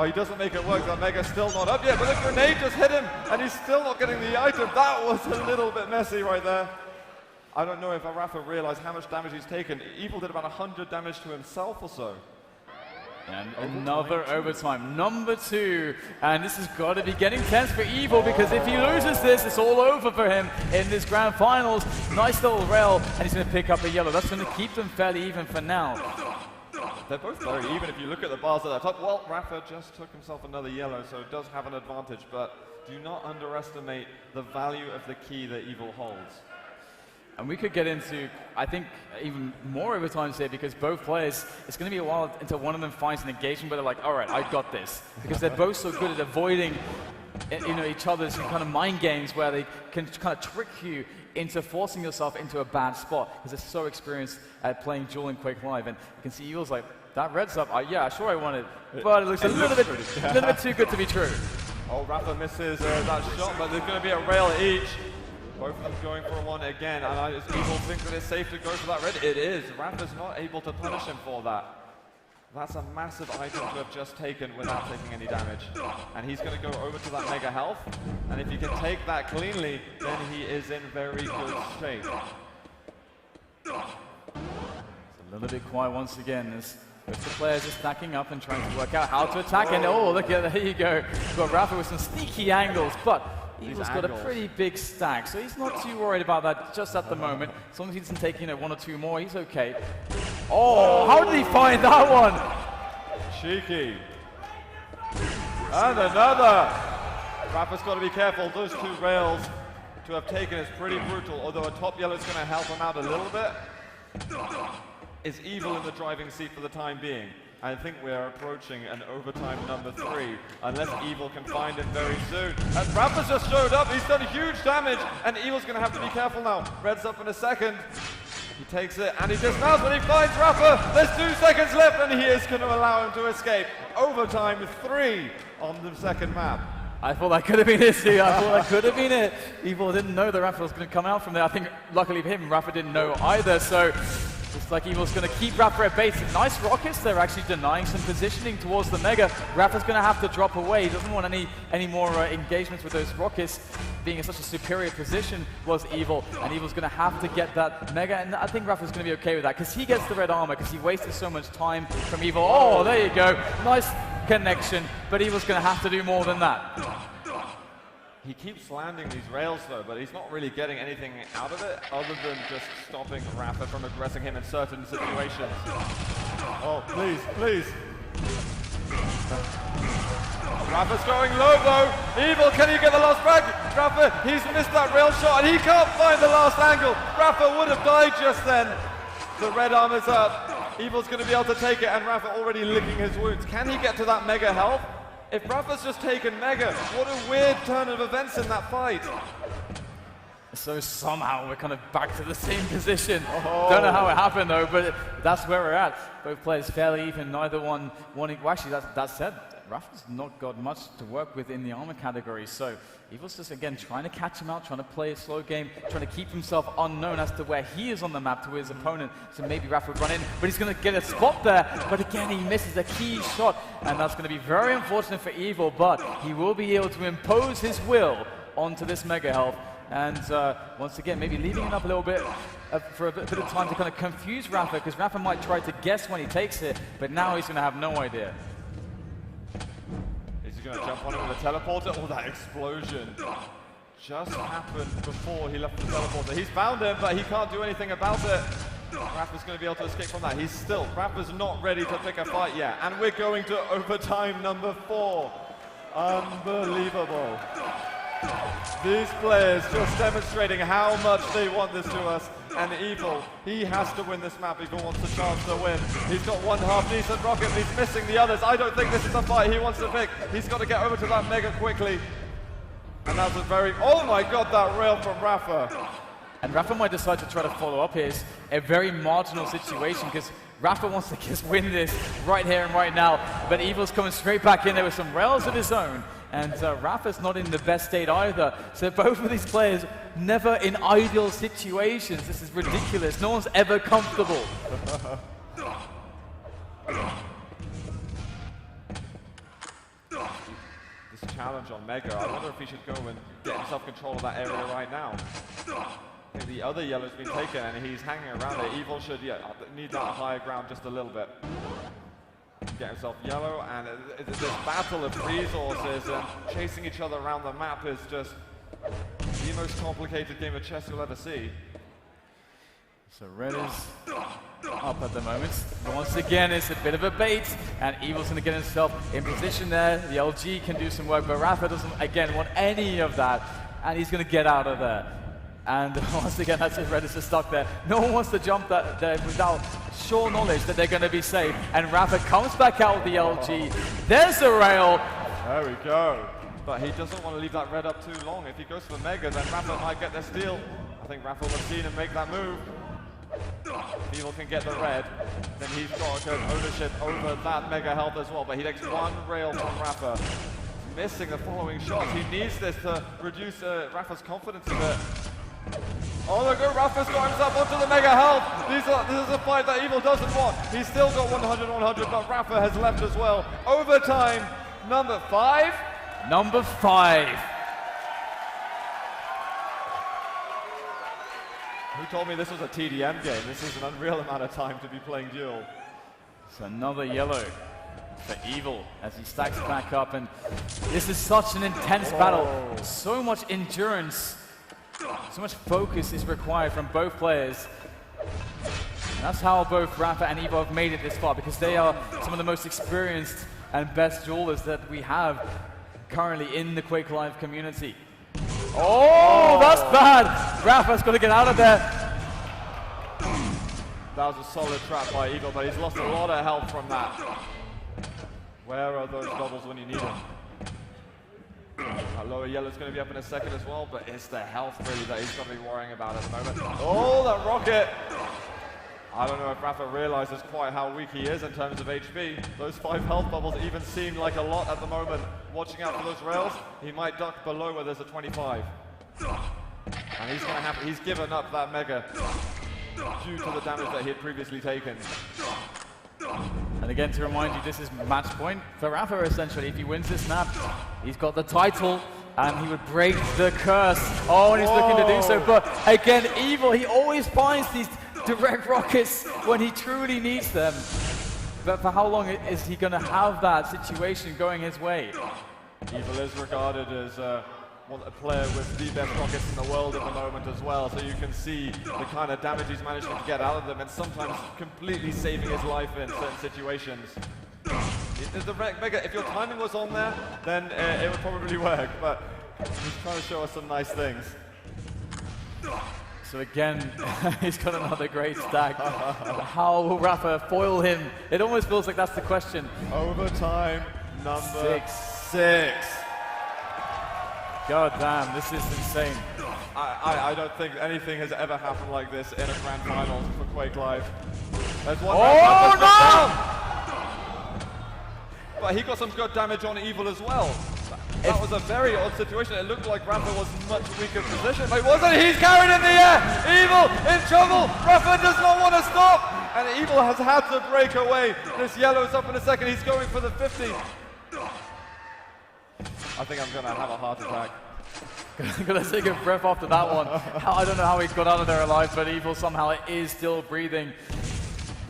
He doesn't make it work. That Mega's still not up yet, but the grenade just hit him, and he's still not getting the item. That was a little bit messy right there. I don't know if Rapha realized how much damage he's taken. Evil did about 100 damage to himself or so. And another overtime, number 2. And this has got to be getting tense for Evil, because if he loses this, it's all over for him in this grand finals. Nice little rail, and he's going to pick up a yellow. That's going to keep them fairly even for now. They're both very even if you look at the bars at the top. Well, Rapha just took himself another yellow, so it does have an advantage, but do not underestimate the value of the key that Evil holds. And we could get into, I think, even more overtimes here, because both players, it's going to be a while until one of them finds an engagement where they're like, all right, I got this. Because they're both so good at avoiding each other's kind of mind games where they can kind of trick you into forcing yourself into a bad spot, because they're so experienced at playing Duel and Quake Live. And you can see Evil's like, that red's up, yeah, sure I want it, but it looks a little bit too good to be true. Rapha misses that shot, but there's going to be a rail each. Both of them going for one again, and Evil thinks that it's safe to go for that red. It is. Rapha's not able to punish him for that. That's a massive item to have just taken without taking any damage. And he's going to go over to that mega health, and if he can take that cleanly, then he is in very good shape. It's a little bit quiet once again as the players are stacking up and trying to work out how to attack. And look at there you go. You've got Rapha with some sneaky angles, but Evil's got a pretty big stack, so he's not too worried about that just at the moment. As long as he doesn't take, 1 or 2 more, he's okay. How did he find that one? Cheeky. And another. Rapha's got to be careful. Those 2 rails to have taken is pretty brutal, although a top yellow is going to help him out a little bit. Is Evil in the driving seat for the time being? I think we're approaching an overtime number 3, unless Evil can find him very soon. And Rapha's just showed up, he's done huge damage, and Evil's gonna have to be careful now. Red's up in a second. He takes it, and he dismounts when he finds Rapha. There's 2 seconds left, and he is gonna allow him to escape. Overtime 3 on the second map. I thought that could have been it, too. I thought that could have been it. Evil didn't know that Rapha was going to come out from there. I think, luckily for him, Rapha didn't know either. So, looks like Evil's going to keep Rapha at base. Nice rockets. They're actually denying some positioning towards the Mega. Rapha's going to have to drop away. He doesn't want any more engagements with those rockets. Being in such a superior position was Evil, and Evil's going to have to get that Mega. And I think Rapha's going to be okay with that, because he gets the red armor, because he wasted so much time from Evil. Oh, there you go. Nice connection, but Evil's going to have to do more than that. He keeps landing these rails though, but he's not really getting anything out of it other than just stopping Rapha from aggressing him in certain situations. Oh, please, please. Rapha's going low though. Evil, can you get the last frag? Rapha, he's missed that rail shot and he can't find the last angle. Rapha would have died just then. The red armor's up. Evil's going to be able to take it, and Rapha already licking his wounds. Can he get to that Mega health? If Rapha's just taken Mega, what a weird turn of events in that fight. So somehow we're kind of back to the same position. Don't know how it happened though, but that's where we're at. Both players fairly even, neither one wanting. Well, actually, that said, Rapha's not got much to work with in the armor category, so Evil's just again trying to catch him out, trying to play a slow game, trying to keep himself unknown as to where he is on the map to his opponent. So maybe Rapha would run in, but he's going to get a spot there. But again, he misses a key shot, and that's going to be very unfortunate for Evil. But he will be able to impose his will onto this Mega health. And once again, maybe leaving it up a little bit for a bit of time to kind of confuse Rapha, because Rapha might try to guess when he takes it, but now he's going to have no idea. Is he going to jump on it with a teleporter? Oh, that explosion just happened before he left the teleporter. He's found him, but he can't do anything about it. Rapha's going to be able to escape from that. Rapha's not ready to pick a fight yet. And we're going to overtime number 4. Unbelievable. These players just demonstrating how much they want this to us. And Evil, he has to win this map if he wants a chance to win. He's got one half-decent rocket, but he's missing the others. I don't think this is a fight he wants to pick. He's got to get over to that Mega quickly. And that's a very... Oh my god, that rail from Rapha. And Rapha might decide to try to follow up here. It's a very marginal situation, because Rapha wants to just win this right here and right now. But Evil's coming straight back in there with some rails of his own. And Rapha's not in the best state either. So both of these players never in ideal situations. This is ridiculous. No one's ever comfortable. This challenge on Mega, I wonder if he should go and get himself control of that area right now. I think the other yellow's been taken and he's hanging around it. Evil should need that higher ground just a little bit. Get himself yellow, and this battle of resources and chasing each other around the map is just the most complicated game of chess you'll ever see. So Red is up at the moment. Once again, it's a bit of a bait, and Evil's going to get himself in position there. The LG can do some work, but Rapha doesn't, again, want any of that, and he's going to get out of there. And once again, that's it, Red is just stuck there. No one wants to jump that there without sure knowledge that they're going to be safe. And Rapha comes back out with the LG. There's the rail. There we go. But he doesn't want to leave that Red up too long. If he goes for Mega, then Rapha might get the steal. I think Rapha will have seen him make that move. If Evil can get the Red, then he's got good ownership over that Mega health as well. But he takes one rail from Rapha. Missing the following shots. He needs this to reduce Rapha's confidence a bit. Oh look, Rapha's got himself onto the Mega health. This is a fight that Evil doesn't want. He's still got 100-100, but Rapha has left as well. Overtime, number 5. Number 5. Who told me this was a TDM game? This is an unreal amount of time to be playing Duel. It's another yellow for Evil as he stacks back up, and this is such an intense battle. So much endurance. So much focus is required from both players. And that's how both Rapha and Evil have made it this far, because they are some of the most experienced and best duelists that we have currently in the Quake Live community. Oh, that's bad! Rapha's got to get out of there. That was a solid trap by Evil, but he's lost a lot of health from that. Where are those doubles when you need them? Lower yellow's going to be up in a second as well, but it's the health really that he's got to be worrying about at the moment. Oh, that rocket! I don't know if Rapha realizes quite how weak he is in terms of HP. Those 5 health bubbles even seem like a lot at the moment. Watching out for those rails, he might duck below where there's a 25. And he's going to have, he's given up that mega due to the damage that he had previously taken. And again, to remind you, this is match point for Rapha essentially. If he wins this snap, he's got the title and he would break the curse. Oh, and he's looking to do so, but again, Evil, he always finds these direct rockets when he truly needs them. But for how long is he going to have that situation going his way? Evil is regarded as a player with the best rockets in the world at the moment as well, so you can see the kind of damage he's managed to get out of them and sometimes completely saving his life in certain situations. The mega, if your timing was on there, then it would probably work, but he's trying to show us some nice things. So again, he's got another great stack. How will Rapha foil him? It almost feels like that's the question. Overtime number 6. God damn, this is insane. I don't think anything has ever happened like this in a grand finals for Quake Live. There's one down! But he got some good damage on Evil as well. That was a very odd situation. It looked like Rapha was much weaker position. But wasn't he? He's carried in the air! Evil in trouble! Rapha does not want to stop! And Evil has had to break away. This yellow's up in a second. He's going for the 50. I think I'm going to have a heart attack. I'm going to take a breath after that one. I don't know how he got out of there alive, but Evil somehow is still breathing.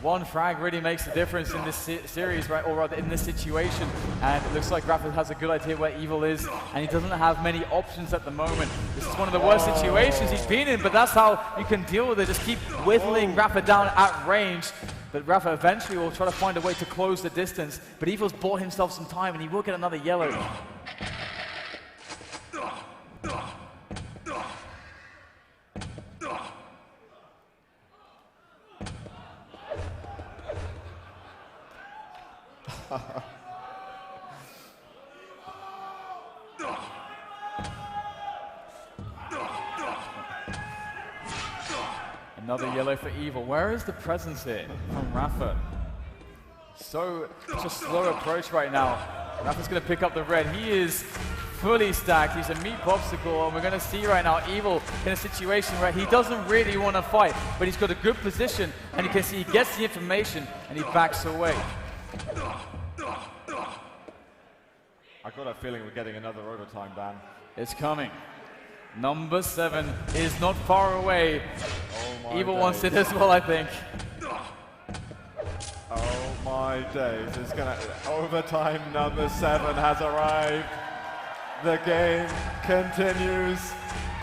One frag really makes a difference in this series, right, or rather in this situation. And it looks like Rapha has a good idea where Evil is, and he doesn't have many options at the moment. This is one of the worst situations he's been in, but that's how you can deal with it. Just keep whittling Rapha down at range. But Rapha eventually will try to find a way to close the distance. But Evil's bought himself some time, and he will get another yellow. Another yellow for Evil. Where is the presence here from Rapha? So, such a slow approach right now. Rapha's going to pick up the red. He is fully stacked. He's a meat popsicle, and we're going to see right now Evil in a situation where he doesn't really want to fight, but he's got a good position, and you can see he gets the information, and he backs away. I got a feeling we're getting another overtime ban. It's coming. Number 7 is not far away. Oh Evil wants it as well, I think. Oh my days, it's gonna, overtime number 7 has arrived. The game continues,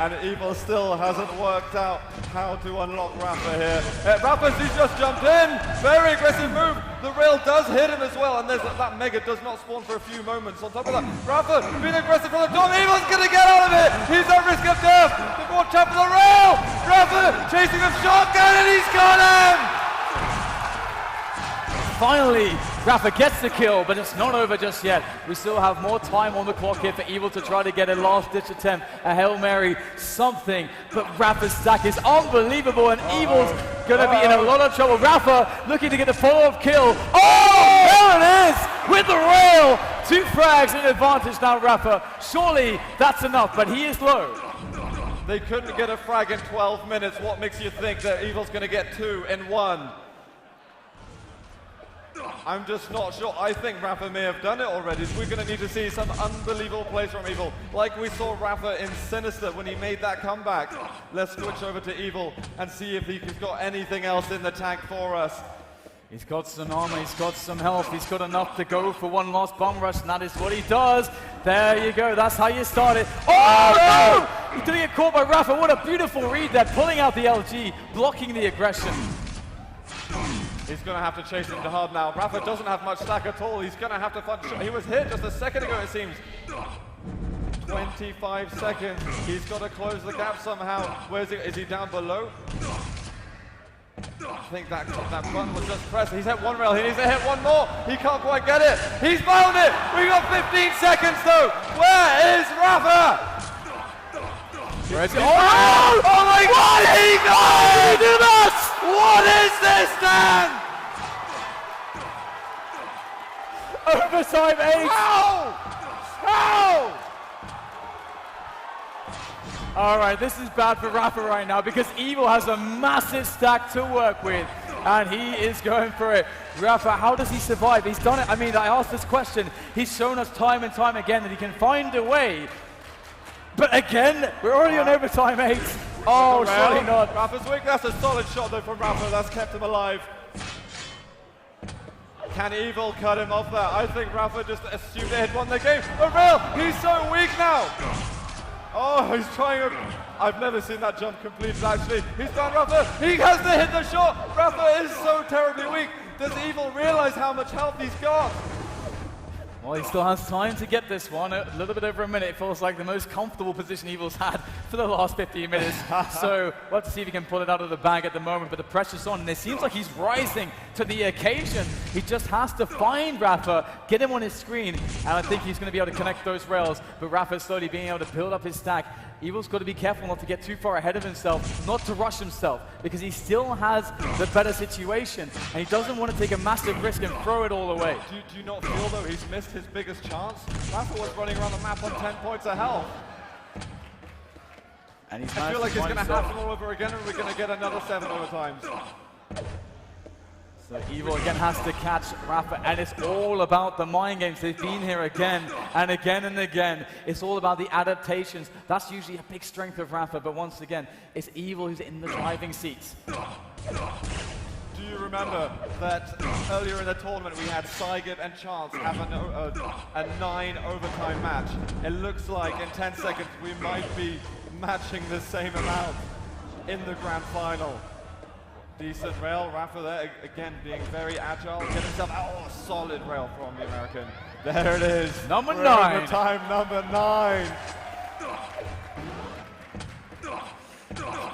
and Evil still hasn't worked out how to unlock Rapha here. Rapha, he's just jumped in, very aggressive move. The rail does hit him as well, and that mega does not spawn for a few moments. On top of that, Rapha being aggressive from the top. Evil's gonna get out of it. He's at risk of death. Before top of the rail, Rapha chasing him shotgun, and he's got him. Finally, Rapha gets the kill, but it's not over just yet. We still have more time on the clock here for Evil to try to get a last-ditch attempt, a Hail Mary, something. But Rapha's stack is unbelievable, and Evil's going to be in a lot of trouble. Rapha looking to get the follow-up kill. Oh, there it is, with the rail. 2 frags in advantage now, Rapha. Surely that's enough, but he is low. They couldn't get a frag in 12 minutes. What makes you think that Evil's going to get 2 in 1? I'm just not sure. I think Rapha may have done it already. We're going to need to see some unbelievable plays from Evil, like we saw Rapha in Sinister when he made that comeback. Let's switch over to Evil and see if he's got anything else in the tank for us. He's got some armor, he's got some health, he's got enough to go for one last bomb rush, and that is what he does. There you go, that's how you start it. Oh no! He's going to get caught by Rapha. What a beautiful read there, pulling out the LG, blocking the aggression. He's going to have to chase him to hard now. Rapha doesn't have much stack at all. He's going to have to find... He was hit just a second ago, it seems. 25 seconds. He's got to close the gap somehow. Where is he? Is he down below? I think that button was just pressed. He's hit one rail. He needs to hit one more. He can't quite get it. He's found it. We got 15 seconds though. Where is Rapha? Where's he? Oh my God! He did do this! What is this, Dan? Overtime 8. How? All right, this is bad for Rapha right now because Evil has a massive stack to work with, and he is going for it. Rapha, how does he survive? He's done it. I mean, I asked this question. He's shown us time and time again that he can find a way. But again, we're already on overtime 8. Oh, surely not. Rapha's weak. That's a solid shot though from Rapha. That's kept him alive. Can Evil cut him off there? I think Rapha just assumed they had won the game. The rail, he's so weak now. Oh, he's trying. I've never seen that jump completed actually. He's done Rapha. He has to hit the shot. Rapha is so terribly weak. Does Evil realize how much health he's got? Well, he still has time to get this one. A little bit over a minute. It feels like the most comfortable position Evil's had for the last 15 minutes. So we'll have to see if he can pull it out of the bag at the moment. But the pressure's on, and it seems like he's rising to the occasion. He just has to find Rapha, get him on his screen, and I think he's going to be able to connect those rails. But Rapha's slowly being able to build up his stack. Evil's got to be careful not to get too far ahead of himself, not to rush himself, because he still has the better situation, and he doesn't want to take a massive risk and throw it all away. Do you not feel, though, he's missed his biggest chance? Rapha was running around the map on 10 points of health. And he's I feel like it's going to happen all over again, and we're going to get another 7 overtimes. So Evil again has to catch Rapha, and it's all about the mind games. They've been here again and again and again. It's all about the adaptations. That's usually a big strength of Rapha, but once again, it's Evil who's in the driving seats. Do you remember that earlier in the tournament we had Saigib and Chance have a 9 overtime match? It looks like in 10 seconds we might be matching the same amount in the grand final. Decent rail, Rapha there, again being very agile, get himself out. Oh, solid rail from the American. There it is. Number 9. Overtime number 9.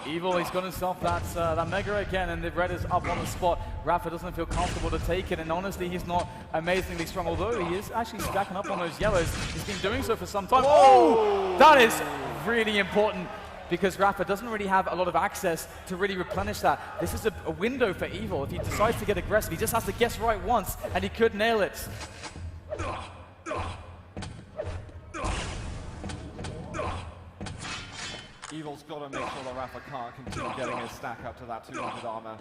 Evil, he's got himself that Mega again, and the red is up on the spot. Rapha doesn't feel comfortable to take it, and honestly, he's not amazingly strong, although he is actually stacking up on those yellows. He's been doing so for some time. Oh, that is really important, because Rapha doesn't really have a lot of access to really replenish that. This is a window for Evil. If he decides to get aggressive, he just has to guess right once, and he could nail it. Evil's got to make sure that Rapha can't continue getting his stack up to that 200 armor.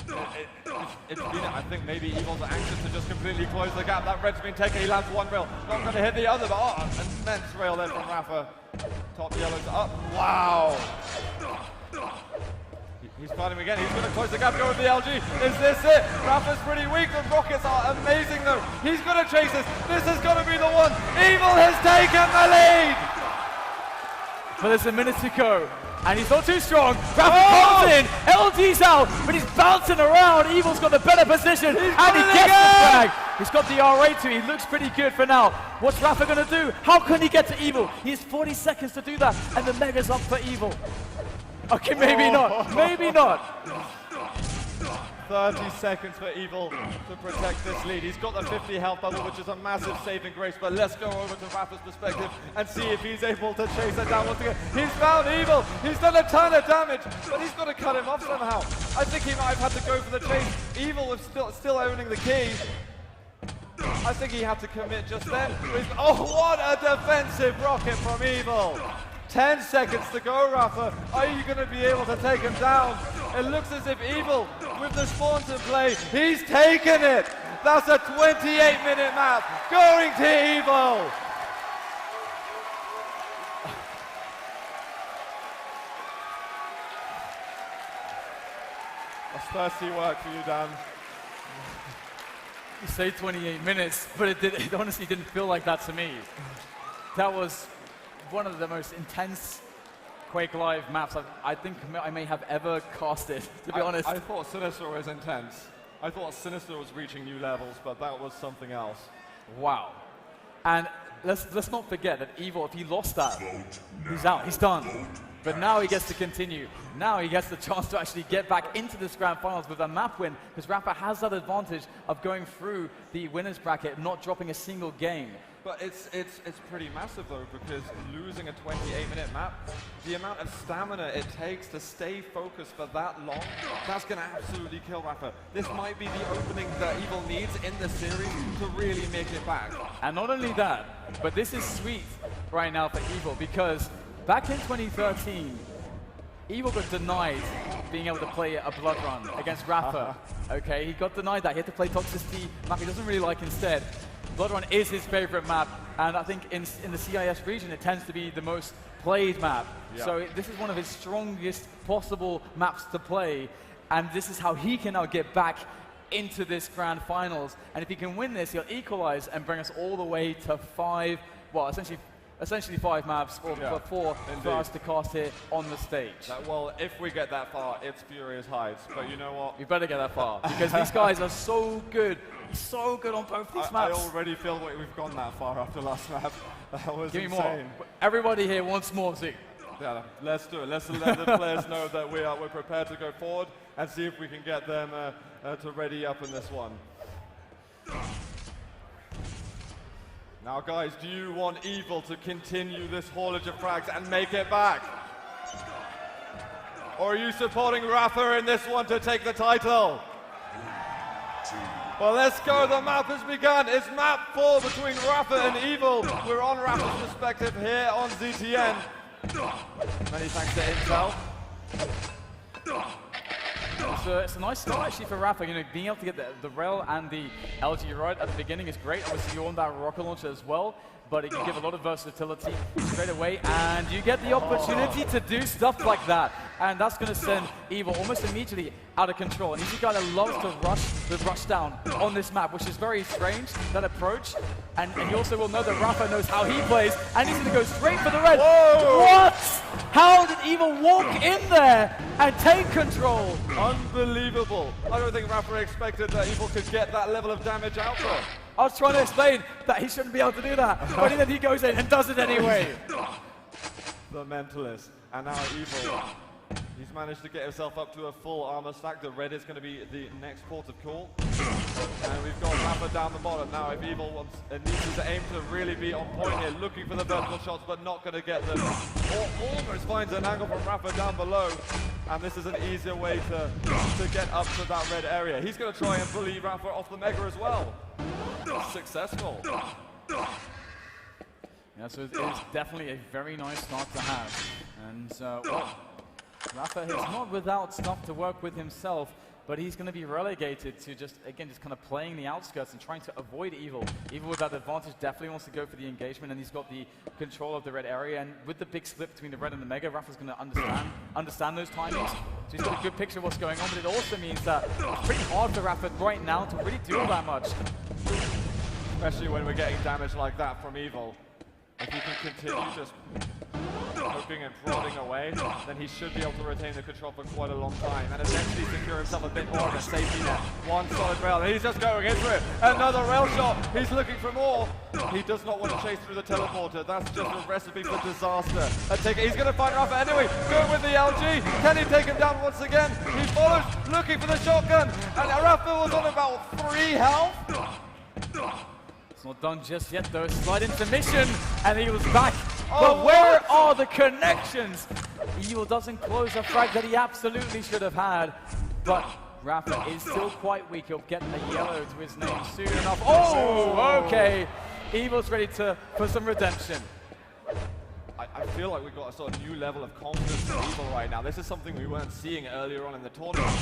I think maybe Evil's anxious to just completely close the gap. That red's been taken, he lands one rail. Not going to hit the other, but immense rail there from Rapha. Top yellow's up. Wow! He's fighting again. He's going to close the gap, go with the LG. Is this it? Rapha's pretty weak. The rockets are amazing, though. He's going to chase this. This has got to be the one. Evil has taken the lead! But there's a minute to go, and he's not too strong. Rapha comes in, LG's out, but he's bouncing around. Evil's got the better position, and he gets the frag. He's got the R8 too. He looks pretty good for now. What's Rapha going to do? How can he get to Evil? He has 40 seconds to do that, and the Mega's up for Evil. Okay, maybe not. Maybe not. 30 seconds for Evil to protect this lead. He's got the 50 health bubble, which is a massive saving grace, but let's go over to Rapha's perspective and see if he's able to chase it down once again. He's found Evil. He's done a ton of damage, but he's got to cut him off somehow. I think he might have had to go for the chase. Evil was still owning the key. I think he had to commit just then. Oh, what a defensive rocket from Evil. 10 seconds to go, Rapha. Are you going to be able to take him down? It looks as if Evil, with the spawns in play, he's taken it. That's a 28-minute map going to Evil. That's thirsty work for you, Dan. You say 28 minutes, but it honestly didn't feel like that to me. That was one of the most intense Quake Live maps I think I may have ever casted, to be honest. I thought Sinister was intense. I thought Sinister was reaching new levels, but that was something else. Wow. And let's not forget that Evil, if he lost that, he's out, he's done. But now he gets to continue. Now he gets the chance to actually get back into this grand finals with a map win, because Rapha has that advantage of going through the winners bracket, not dropping a single game. But it's pretty massive though, because losing a 28-minute map, the amount of stamina it takes to stay focused for that long, that's going to absolutely kill Rapha. This might be the opening that Evil needs in the series to really make it back. And not only that, but this is sweet right now for Evil, because back in 2013, Evil got denied being able to play a blood run against Rapha. Okay, he got denied that. He had to play Toxicity map he doesn't really like instead. Blood Run is his favorite map, and I think in the CIS region it tends to be the most played map. Yeah. So this is one of his strongest possible maps to play, and this is how he can now get back into this grand finals. And if he can win this, he'll equalize and bring us all the way to 5, well, essentially 5 maps, or 4 for us to cast here on the stage. Well, if we get that far, it's furious heights. But you know what? We better get that far, because these guys are so good. So good on both these maps. I already feel like we've gone that far after last map. That was Give me insane. more. Everybody here wants more, Z. Yeah, let's do it. Let's let the players know that we're prepared to go forward and see if we can get them to ready up in this one. Now, guys, do you want Evil to continue this haulage of frags and make it back? Or are you supporting Rapha in this one to take the title? Well, let's go. The map has begun. It's map 4 between Rapha and Evil. We're on Rapha's perspective here on ZTN. Many thanks to Intel. It's a nice start actually for Rapha. You know, being able to get the rail and the LG right at the beginning is great. Obviously, you own that rocket launcher as well, but it can give a lot of versatility straight away, and you get the opportunity to do stuff like that. And that's going to send Evil almost immediately out of control. And he's a guy that loves to rush down on this map, which is very strange, that approach. And you also will know that Rapha knows how he plays, and he's going to go straight for the red. Whoa! What? How did Evil walk in there and take control? Unbelievable. I don't think Rapha expected that Evil could get that level of damage out there. I was trying to explain that he shouldn't be able to do that, but then he goes in and does it anyway. The Mentalist, and now Evil. He's managed to get himself up to a full armor stack. The red is going to be the next port of call. And we've got Rapha down the bottom. Now if Evil needs to aim to really be on point here, looking for the vertical shots, but not going to get them. Or almost finds an angle from Rapha down below. And this is an easier way to get up to that red area. He's going to try and bully Rapha off the Mega as well. Successful. Yeah, so it is definitely a very nice start to have. And well, Rapha is not without stuff to work with himself, but he's going to be relegated to just kind of playing the outskirts and trying to avoid Evil. Evil with that advantage definitely wants to go for the engagement, and he's got the control of the red area. And with the big split between the red and the Mega, Rapha's going to understand those timings. So he's got a good picture of what's going on, but it also means that it's pretty hard for Rapha right now to really do all that much. Especially when we're getting damage like that from Evil. If he can continue just poking and prodding away, then he should be able to retain the control for quite a long time and eventually secure himself a bit more of a safety net. One solid rail, and he's just going into it. Another rail shot. He's looking for more. He does not want to chase through the teleporter. That's just a recipe for disaster. He's going to find Rapha anyway. Going with the LG. Can he take him down once again? He follows, looking for the shotgun, and Rapha was on about 3 health. It's not done just yet though. Slide into mission, and he was back. But where are the connections? Evil doesn't close a frag that he absolutely should have had. But Rapha is still quite weak. He'll get a yellow to his name soon enough. Oh, okay. Evil's ready for some redemption. I feel like we've got a sort of new level of confidence in Evil right now. This is something we weren't seeing earlier on in the tournament.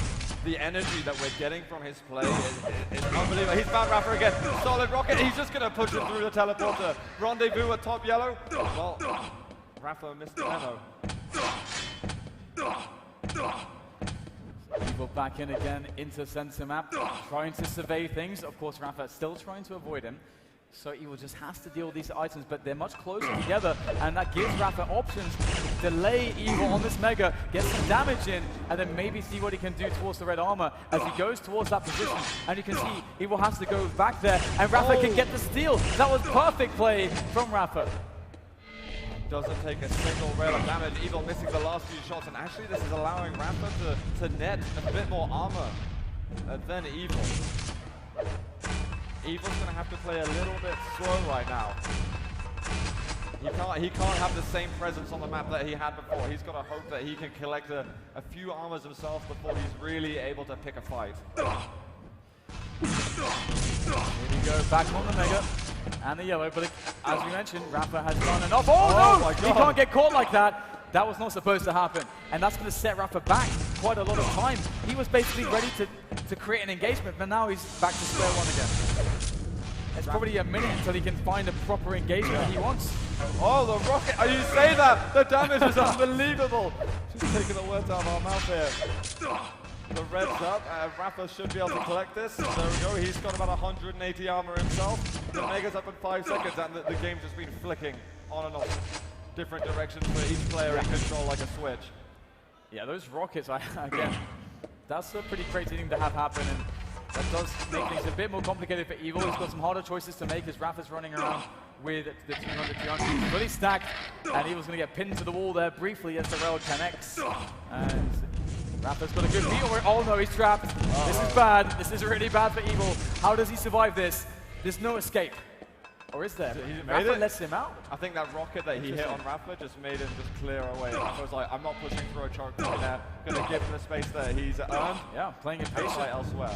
The energy that we're getting from his play is unbelievable. He's found Rapha again. Solid rocket. He's just going to push him through the teleporter. Rendezvous at top yellow. Well, Rapha missed the memo. Evil back in again into center map, trying to survey things. Of course, Rapha still trying to avoid him. So Evil just has to deal with these items, but they're much closer together, and that gives Rapha options to delay Evil on this Mega, get some damage in, and then maybe see what he can do towards the red armor as he goes towards that position. And you can see Evil has to go back there, and Rapha can get the steal. That was perfect play from Rapha. doesn't take a single rail of damage. Evil missing the last few shots, and actually this is allowing Rapha to net a bit more armor than Evil. Evil's going to have to play a little bit slow right now. He can't have the same presence on the map that he had before. He's got to hope that he can collect a few armors himself before he's really able to pick a fight. Here we go, back on the Mega and the yellow, but as we mentioned, Rapha has done enough. Oh no! My God. He can't get caught like that. That was not supposed to happen, and that's going to set Rapha back quite a lot of time. He was basically ready to create an engagement, but now he's back to square one again. It's probably a minute until he can find a proper engagement that he wants. Oh, the rocket! You say that! The damage is unbelievable! Just taking the words out of our mouth here. The red's up, Rapha should be able to collect this. There we go, he's got about 180 armor himself. The Mega's up in 5 seconds, and the game's just been flicking on and off. Different directions for each player in control like a switch. Yeah, those rockets, again, that's a pretty crazy thing to have happen, and that does make things a bit more complicated for Evil. He's got some harder choices to make as Rapha's running around with the 200. He's fully stacked, and Evil's going to get pinned to the wall there briefly as the rail connects. And Rapha's got a good beat over it. Oh no, he's trapped. This is bad. This is really bad for Evil. How does he survive this? There's no escape. Or is there? Rapha lets him out. I think that rocket that he hit on Rapha just made him just clear away. Rapha was like, I'm not pushing through a choke right there. Gonna give him the space that he's earned. Yeah, playing it Patient patient. elsewhere.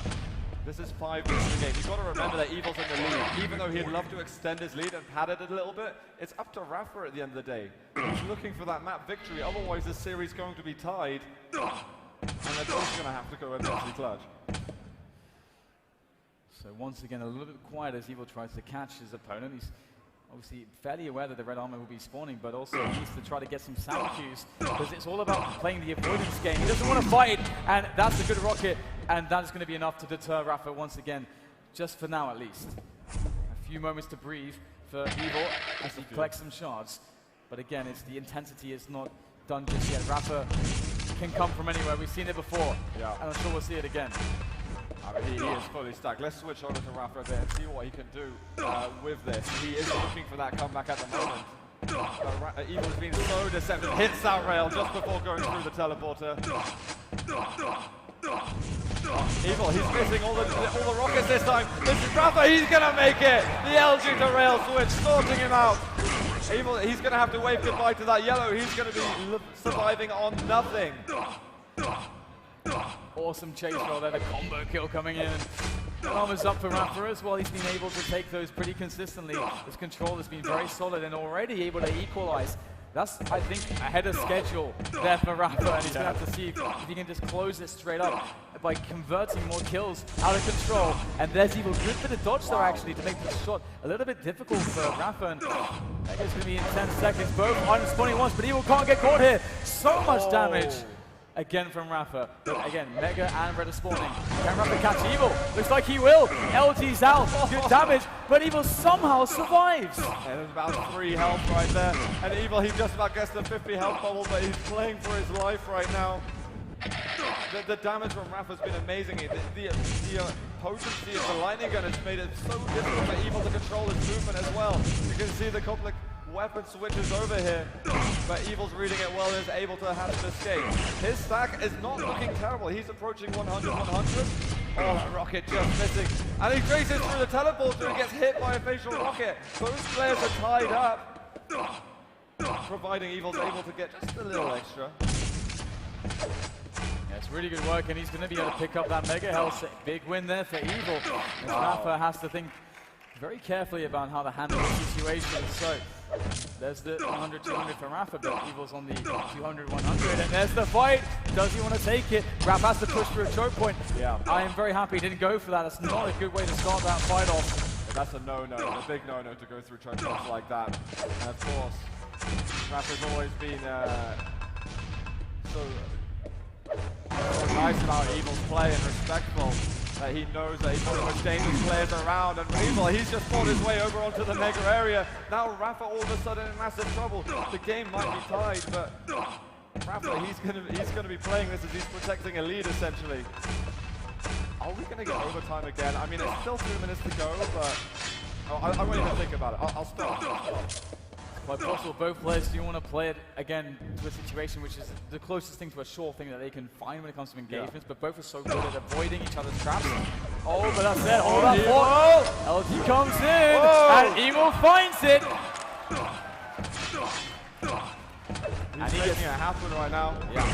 This is 5 minutes of the game. You've got to remember that Evil's in the lead. Even though he'd love to extend his lead and pad it a little bit, it's up to Rapha at the end of the day. He's looking for that map victory. Otherwise, this series is going to be tied. And they're both going to have to go immensely clutch. So once again, a little bit quiet as Evil tries to catch his opponent. He's obviously fairly aware that the red armor will be spawning, but also needs to try to get some sound cues, because it's all about playing the avoidance game. He doesn't want to fight, and that's a good rocket, and that's going to be enough to deter Rapha once again, just for now at least. A few moments to breathe for Evil as he collects some shards, but again, it's the intensity is not done just yet. Rapha can come from anywhere. We've seen it before, and I'm sure we'll see it again. I mean, he is fully stacked. Let's switch over to Rapha a bit and see what he can do with this. He is looking for that comeback at the moment. Evil's been so deceptive. Hits that rail just before going through the teleporter. Evil, he's missing all the rockets this time. This is Rapha, he's gonna make it! The LG to rail switch, sorting him out. Evil, he's gonna have to wave goodbye to that yellow. He's gonna be surviving on nothing. Awesome chase roll there, the combo kill coming in. Armor's up for Rapha as well. He's been able to take those pretty consistently. His control has been very solid and already able to equalize. That's, I think, ahead of schedule there for Rapha, and he's going to have to see if he can just close it straight up by converting more kills out of control. And there's Evil. Good bit of dodge there, actually, to make this shot a little bit difficult for Rapha. And that is going to be in 10 seconds. Both unspawning once, but Evil can't get caught here. So much damage. Again from Rapha, but again, Mega and Red are spawning. Can Rapha catch Evil? Looks like he will. LG's out, good damage, but Evil somehow survives. Yeah, there's about 3 health right there, and Evil, he just about gets the 50 health bubble, but he's playing for his life right now. The damage from Rapha's been amazing. The potency of the lightning gun has made it so difficult for Evil to control his movement as well. You can see the couple of weapon switches over here, but Evil's reading it well and is able to have an escape. His stack is not looking terrible. He's approaching 100. Oh, rocket just missing. And he traces through the teleporter and gets hit by a facial rocket. Both players are tied up, providing Evil's able to get just a little extra. Yeah, it's really good work, and he's going to be able to pick up that Mega Health. Big win there for Evil. And Rapha has to think very carefully about how to handle the situation. So there's the 100-200 for Rapha, but Evil's on the 200-100, and there's the fight. Does he want to take it? Rapha has to push through a choke point. Yeah, I am very happy he didn't go for that. That's not a good way to start that fight off. That's a no-no, a big no-no to go through choke points like that. And of course, Rapha's always been so nice about Evil's play and respectful. That he knows that he's one of the most dangerous players around, and Evil, he's just fought his way over onto the Mega area. Now Rapha all of a sudden in massive trouble. The game might be tied, but Rapha, he's gonna be playing this as he's protecting a lead essentially. Are we gonna get overtime again? I mean, it's still 2 minutes to go, but I won't even think about it. I'll stop. Quite possible. Both players do want to play it again to a situation which is the closest thing to a sure thing that they can find when it comes to engagements, but both are so good at avoiding each other's traps. Oh, but that's it. Oh, that ball. LG comes in, and Evil finds it. He's making it happen right now. Yeah.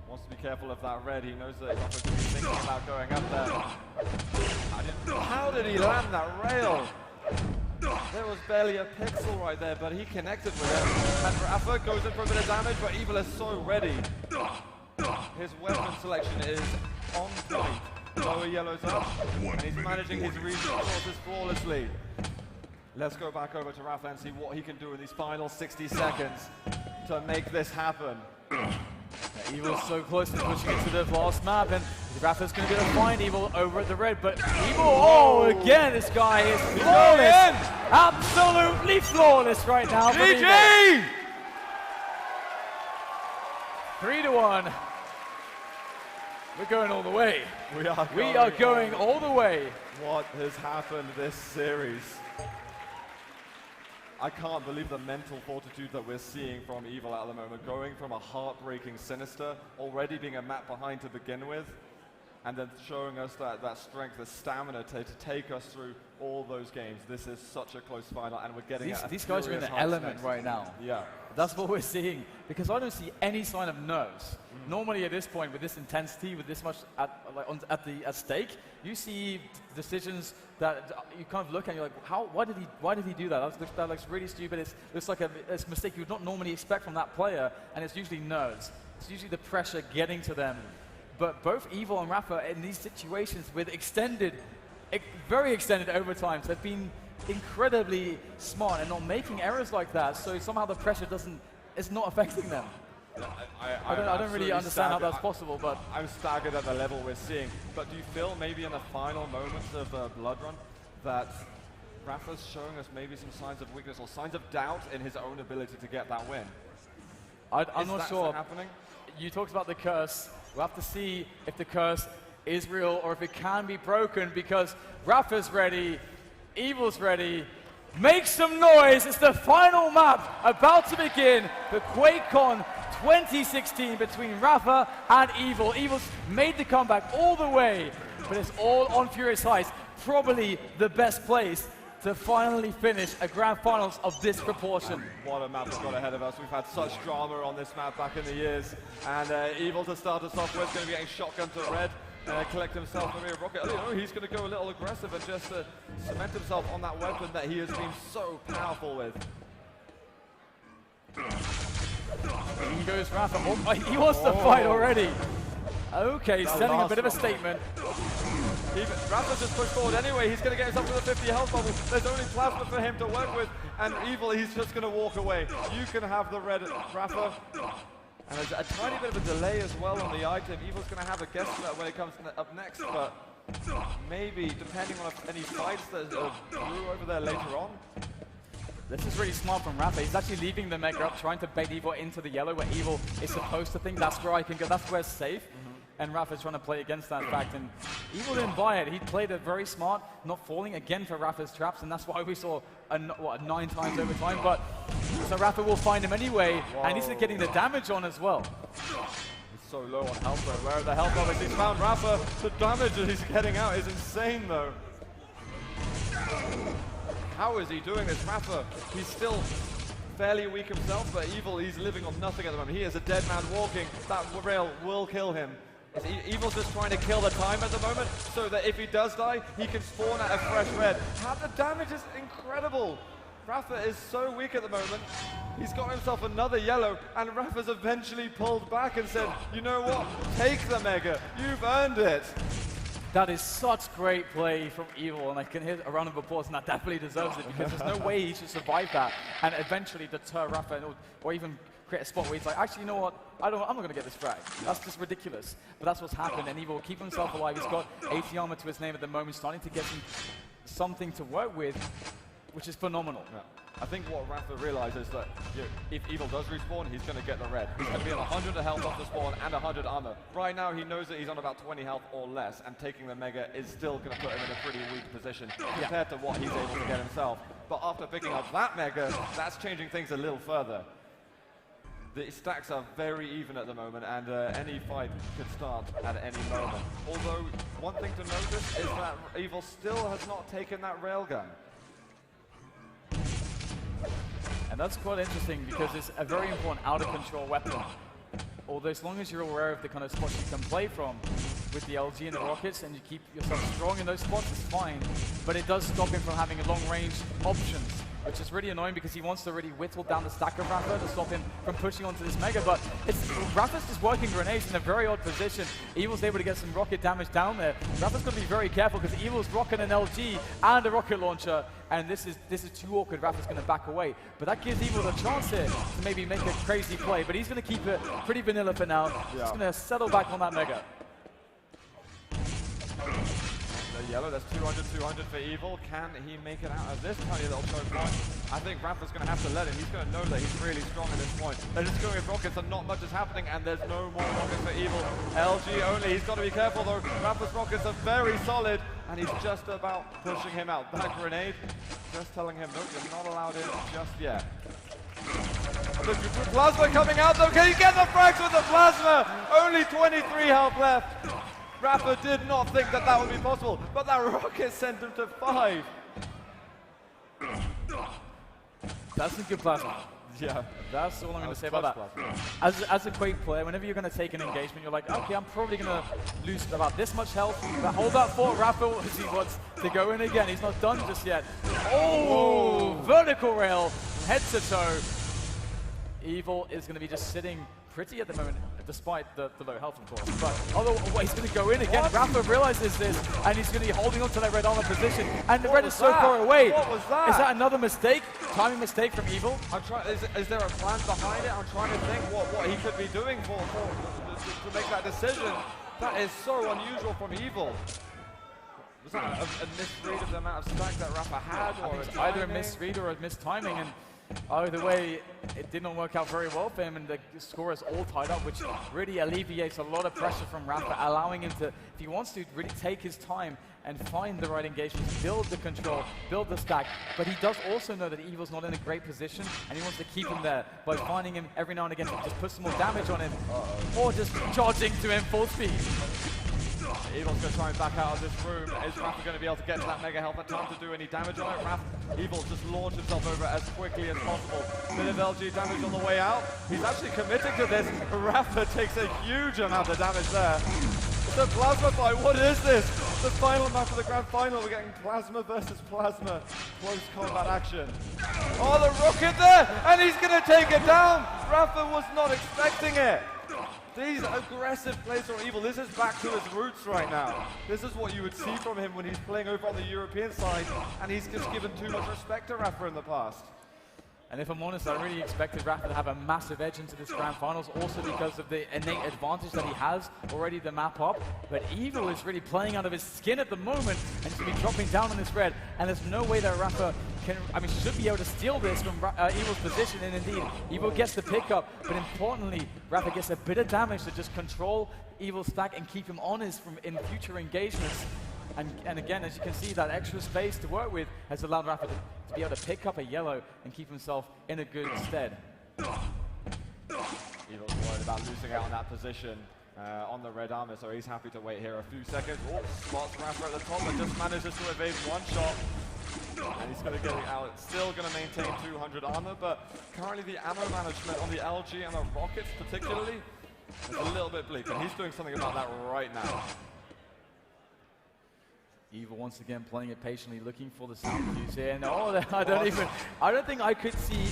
Wants to be careful of that red. He knows that Rapha could be thinking about going up there. How did he land that rail? There was barely a pixel right there, but he connected with it. And Rapha goes in for a bit of damage, but Evil is so ready. His weapon selection is on point. Lower yellows up, and he's managing his resources flawlessly. Let's go back over to Rapha and see what he can do in these final 60 seconds to make this happen. Evil's so close to pushing it to the last map, and Rapha's going to be able to find Evil over at the red, but Evil, again, this guy is flawless. Absolutely flawless right now. GG! 3-1. We're going all the way. We are going all the way. What has happened this series? I can't believe the mental fortitude that we're seeing from Evil at the moment, going from a heartbreaking Sinister, already being a map behind to begin with, and then showing us that strength, the stamina to take us through all those games. This is such a close final, and we're getting these guys are in the element right now. Yeah. That's what we're seeing, because I don't see any sign of nerves. Normally at this point, with this intensity, with this much at stake, you see decisions that you kind of look and you're like, why did he do that? That looks really stupid. It's like a mistake you would not normally expect from that player, and it's usually nerves. It's usually the pressure getting to them. But both Evil and Rapha in these situations with very extended overtimes have been incredibly smart and not making errors like that, so somehow the pressure is not affecting them. I don't really understand how that's possible, but I'm staggered at the level we're seeing. But do you feel maybe in the final moments of the Blood Run that Rapha's showing us maybe some signs of weakness or signs of doubt in his own ability to get that win? I'm not sure. Happening? You talked about the curse. We'll have to see if the curse is real or if it can be broken, because Rapha's ready, Evil's ready. Make some noise. It's the final map about to begin for Quakecon 2016 between Rapha and Evil. Evil's made the comeback all the way, but it's all on Furious Heights. Probably the best place to finally finish a grand finals of this proportion. What a map we've got ahead of us. We've had such drama on this map back in the years. And Evil to start us off with, going to be getting shotgun to red. Collect himself maybe a rocket. He's going to go a little aggressive and just cement himself on that weapon that he has been so powerful with. He goes Rapha. Oh, he wants to fight already. Okay, sending a bit of a statement. Rapha's just pushed forward anyway. He's going to get himself to the 50 health bubble. There's only plasma for him to work with. And Evil, he's just going to walk away. You can have the red Rapha. And there's a tiny bit of a delay as well on the item. Evil's going to have a guess when it comes up next, but maybe, depending on any fights that brew over there later on. This is really smart from Rapha. He's actually leaving the Mega up, trying to bait Evil into the yellow where Evil is supposed to think that's where I can go, that's where it's safe. And Rapha's trying to play against that fact, and Evil didn't buy it. He played it very smart, not falling again for Rapha's traps, and that's why we saw a 9 times over time. But so Rapha will find him anyway, and he's getting the damage on as well. He's so low on health, though. Where are the health bubbles? He's found Rapha. The damage that he's getting out is insane, though. How is he doing this, Rapha? He's still fairly weak himself, but Evil, he's living on nothing at the moment. He is a dead man walking. That rail will kill him. Evil's just trying to kill the time at the moment, so that if he does die, he can spawn at a fresh red. The damage is incredible. Rapha is so weak at the moment. He's got himself another yellow, and Rapha's eventually pulled back and said, you know what, take the Mega, you've earned it. That is such great play from Evil, and I can hear a round of applause, and that definitely deserves it, because there's no way he should survive that and eventually deter Rapha, or even create a spot where he's like, actually, you know what, I'm not going to get this frag. That's just ridiculous. But that's what's happened, and Evil will keep himself alive. He's got 80 armor to his name at the moment, starting to get something to work with, which is phenomenal. Yeah. I think what Rapha realizes that if Evil does respawn, he's going to get the red. He's going to be on 100 of health off the spawn and 100 armor. Right now, he knows that he's on about 20 health or less, and taking the Mega is still going to put him in a pretty weak position compared to what he's able to get himself. But after picking up that Mega, that's changing things a little further. The stacks are very even at the moment, and any fight could start at any moment. Although, one thing to notice is that Evil still has not taken that railgun. And that's quite interesting because it's a very important out-of-control weapon. Although as long as you're aware of the kind of spots you can play from with the LG and the rockets and you keep yourself strong in those spots, it's fine. But it does stop him from having long-range options, which is really annoying because he wants to really whittle down the stack of Rapha to stop him from pushing onto this Mega. But Rapha's just working grenades in a very odd position. Evil's able to get some rocket damage down there. Rapha's got to be very careful because Evil's rocking an LG and a rocket launcher, and this is too awkward. Rapha's going to back away. But that gives Evil the chance here to maybe make a crazy play. But he's going to keep it pretty vanilla for now. He's going to settle back on that Mega. The yellow, that's 200 for Evil. Can he make it out of this tiny little choke point? I think Rapha's going to have to let him. He's going to know that he's really strong at this point. They're just going with rockets and not much is happening, and there's no more rockets for Evil. LG only. He's got to be careful though. Rapha's rockets are very solid, and he's just about pushing him out. That grenade, just telling him, nope, you're not allowed in just yet. The plasma coming out though. Can he get the frags with the plasma? Only 23 health left. Rapha did not think that that would be possible, but that rocket sent him to 5. That's some good plasma. Yeah. That's all I'm going to say about that. As a Quake player, whenever you're going to take an engagement, you're like, okay, I'm probably going to lose about this much health. But hold that thought, Rapha, as he wants to go in again. He's not done just yet. Oh, vertical rail, head to toe. Evil is going to be just sitting pretty at the moment, despite the low health, of course. But otherwise, he's going to go in again. Rapha realizes this, and he's going to be holding on to that red armor position. And the red is so far away. What was that? Is that another mistake? Timing mistake from Evil? Is there a plan behind it? I'm trying to think what he could be doing to make that decision. That is so unusual from Evil. Was that a misread of the amount of stack that Rapha had? Or it's either a misread or a mistiming. And either way, it did not work out very well for him, and the score is all tied up, which really alleviates a lot of pressure from Rapha, allowing him to, if he wants to, really take his time and find the right engagement, build the control, build the stack. But he does also know that Evil's not in a great position, and he wants to keep him there by finding him every now and again to just put some more damage on him, or just charging to him full speed. Evil's going to try and back out of this room. Is Rapha going to be able to get to that mega health in time to do any damage on it? Evil just launched himself over as quickly as possible. Bit of LG damage on the way out. He's actually committing to this. Rapha takes a huge amount of damage there. It's a plasma fight. What is this? The final match of the grand final. We're getting plasma versus plasma. Close combat action. Oh, the rocket there! And he's going to take it down! Rapha was not expecting it. These aggressive plays from Evil, this is back to his roots right now. This is what you would see from him when he's playing over on the European side, and he's just given too much respect to Rapha in the past. And if I'm honest, I really expected Rapha to have a massive edge into this grand finals, also because of the innate advantage that he has already the map up. But Evil is really playing out of his skin at the moment, and he's going to be dropping down on this red. And there's no way that Rapha can, should be able to steal this from Evil's position. And indeed, Evil gets the pickup, but importantly, Rapha gets a bit of damage to just control Evil's stack and keep him honest in future engagements. And again, as you can see, that extra space to work with has allowed Rapha to be able to pick up a yellow and keep himself in a good stead. Evil's worried about losing out on that position on the red armor, so he's happy to wait here a few seconds. Oh, spots Rapha at the top, but just manages to evade one shot. And he's going to get it out. Still going to maintain 200 armor, but currently the ammo management on the LG and the rockets particularly is a little bit bleak, and he's doing something about that right now. Evil once again playing it patiently, looking for the sound cues here. And I don't think I could see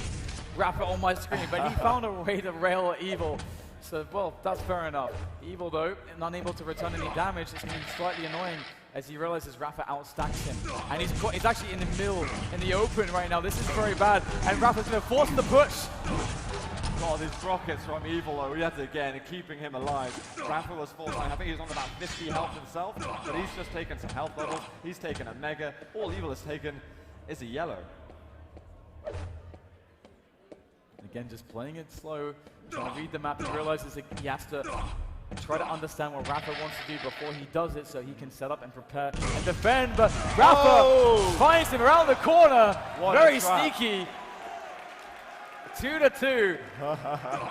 Rapha on my screen, but he found a way to rail Evil. So, well, that's fair enough. Evil, though, unable to return any damage. It's going to be slightly annoying as he realizes Rapha outstacks him. And he's actually in the middle, in the open right now. This is very bad. And Rapha's going to force the push. God, these rockets from Evil, though, yet again, keeping him alive. Rapha was forced, I think he's on about 50 health himself, but he's just taken some health levels. He's taken a mega. All Evil has taken is a yellow. Again, just playing it slow, trying to read the map. He realizes that he has to try to understand what Rapha wants to do before he does it, so he can set up and prepare and defend. But Rapha finds him around the corner. Very sneaky. 2-2.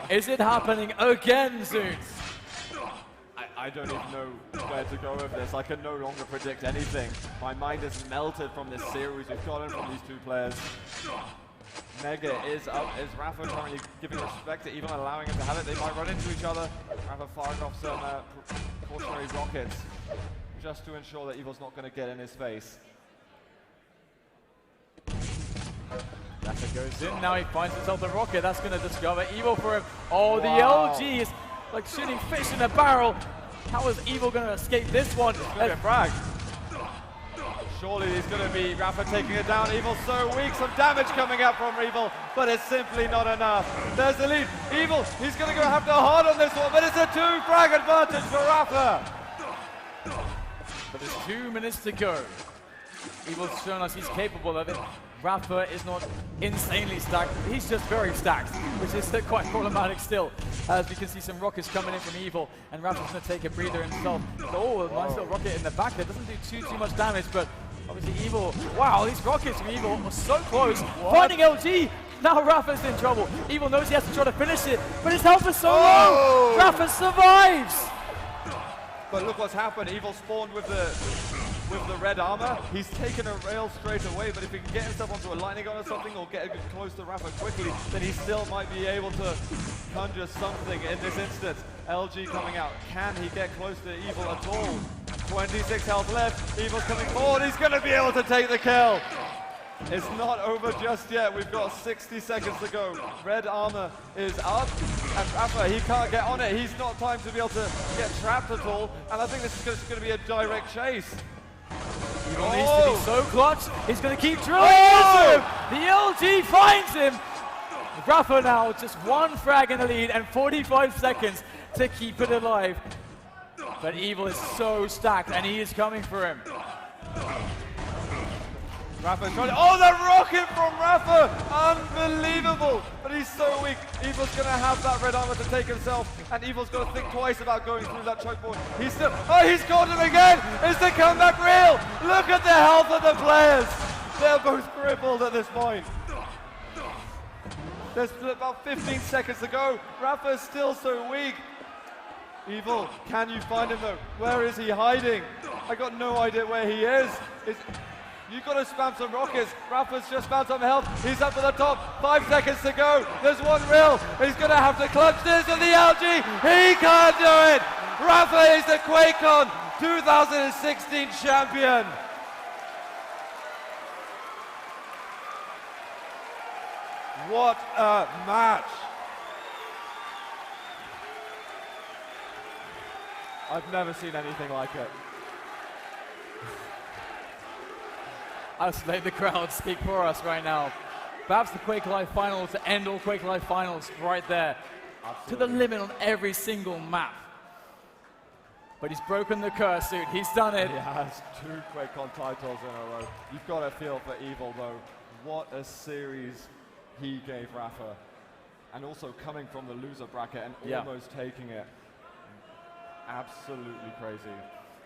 Is it happening again, Zoot? I don't even know where to go with this. I can no longer predict anything. My mind is melted from this series we've gotten from these two players. Mega is up. Is Rapha currently giving respect to even allowing him to have it? They might run into each other. Rapha firing off some cautionary rockets just to ensure that Evil's not going to get in his face. Rapha goes in. Now he finds himself the rocket. That's going to discover Evil for him. Oh, the LG is like shooting fish in a barrel. How is Evil going to escape this one? It's going to be a frag. Surely he's going to be Rapha taking it down. Evil's so weak, some damage coming up from Evil, but it's simply not enough. There's the lead. Evil, he's going to go have to hard on this one, but it's a 2-frag advantage for Rapha. But there's 2 minutes to go. Evil's shown us he's capable of it. Rapha is not insanely stacked, he's just very stacked, which is quite problematic still. As we can see some rockets coming in from Evil, and Rapha's going to take a breather himself. Oh, a nice little rocket in the back there, doesn't do too much damage, but obviously Evil, wow, these rockets from Evil are so close. Finding LG, now Rapha's in trouble. Evil knows he has to try to finish it, but his health is so low. Rapha survives. But look what's happened. Evil spawned with the red armor. He's taken a rail straight away, but if he can get himself onto a lightning gun or something, or get close to Rapha quickly, then he still might be able to conjure something in this instance. LG coming out. Can he get close to Evil at all? 26 health left. Evil's coming forward. He's going to be able to take the kill. It's not over just yet. We've got 60 seconds to go. Red armor is up, and Rapha, he can't get on it. He's not timed to be able to get trapped at all, and I think this is just going to be a direct chase. Evil needs to be so clutch. He's going to keep drilling into him. The LG finds him. Rapha now just 1 frag in the lead and 45 seconds to keep it alive. But Evil is so stacked, and he is coming for him. Rapha's trying to, oh, the rocket from Rapha! Unbelievable! But he's so weak. Evil's going to have that red armor to take himself, and Evil's got to think twice about going through that choke point. He's still, oh, he's caught him again! Is the comeback real? Look at the health of the players! They're both crippled at this point. There's about 15 seconds to go. Rapha's still so weak. Evil, can you find him though? Where is he hiding? I got no idea where he is. You've got to spam some rockets. Rapha's just found some health. He's up to the top. 5 seconds to go. There's one reel. He's going to have to clutch this with the LG. He can't do it. Rapha is the Quakecon 2016 champion. What a match. I've never seen anything like it. I'll let the crowd speak for us right now. Perhaps the Quake Live Finals, to end all Quake Live Finals right there. Absolutely. To the limit on every single map. But he's broken the curse, Suit. He's done it. He has 2 Quakecon titles in a row. You've got to feel for Evil, though. What a series he gave Rapha. And also coming from the loser bracket and almost taking it. Absolutely crazy.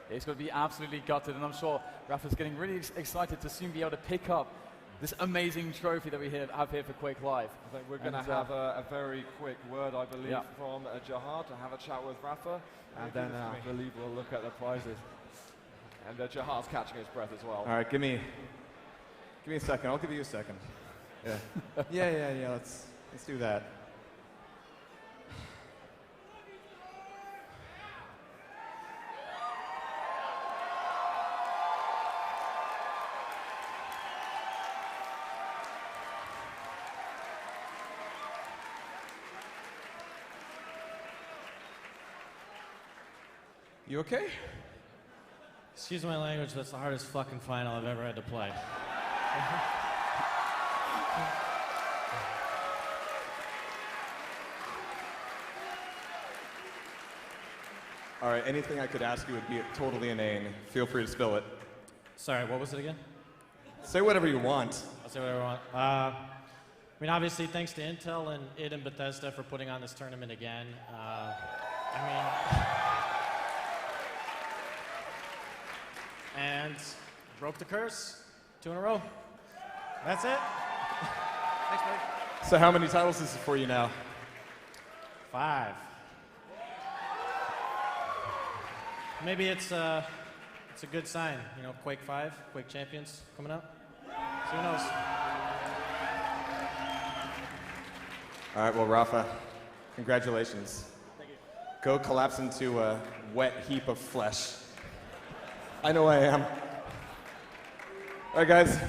It's going to be absolutely gutted, and I'm sure Rapha's getting really excited to soon be able to pick up this amazing trophy that we have here for Quake Live. I think we're going to have a very quick word, I believe, from Jahar to have a chat with Rapha, and then I believe we'll look at the prizes. And Jahar's catching his breath as well. All right, give me a second. I'll give you a second. Yeah, yeah. Let's do that. You okay? Excuse my language, that's the hardest fucking final I've ever had to play. All right, anything I could ask you would be totally inane. Feel free to spill it. Sorry, what was it again? Say whatever you want. I'll say whatever I want. I mean, obviously, thanks to Intel and id and Bethesda for putting on this tournament again. I mean, and broke the curse. 2 in a row. That's it. Thanks, buddy. So how many titles is it for you now? 5. Maybe it's a good sign. You know, Quake 5, Quake Champions coming up. So who knows? All right, well, Rapha, congratulations. Thank you. Go collapse into a wet heap of flesh. I know I am. All right, guys.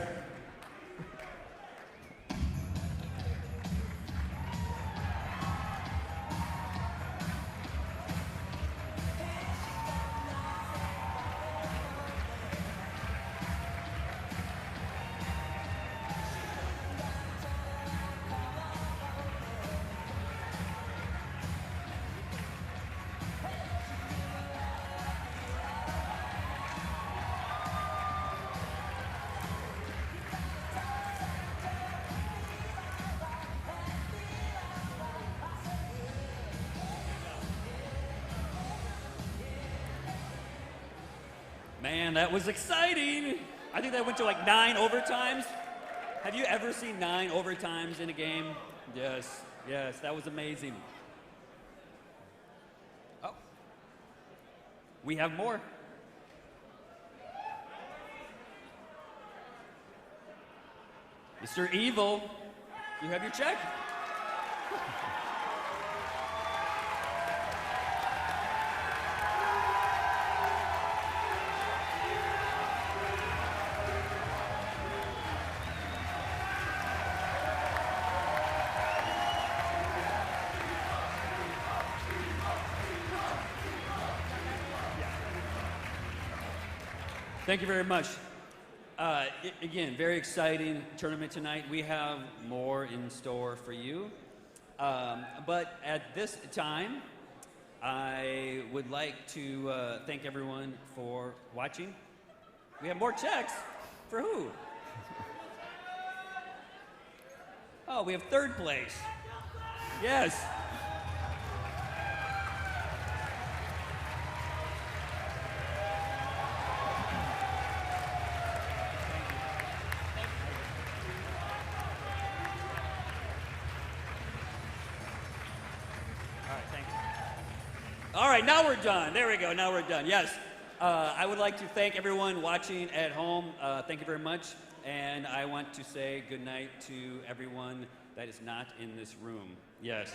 Man, that was exciting. I think that went to like 9 overtimes. Have you ever seen 9 overtimes in a game? Yes, yes, that was amazing. Oh, we have more. Mr. Evil, you have your check. Thank you very much. Again, very exciting tournament tonight. We have more in store for you. But at this time, I would like to thank everyone for watching. We have more checks. For who? Oh, we have 3rd place. Yes. All right, now we're done. There we go, now we're done. Yes, I would like to thank everyone watching at home. Thank you very much. And I want to say good night to everyone that is not in this room. Yes.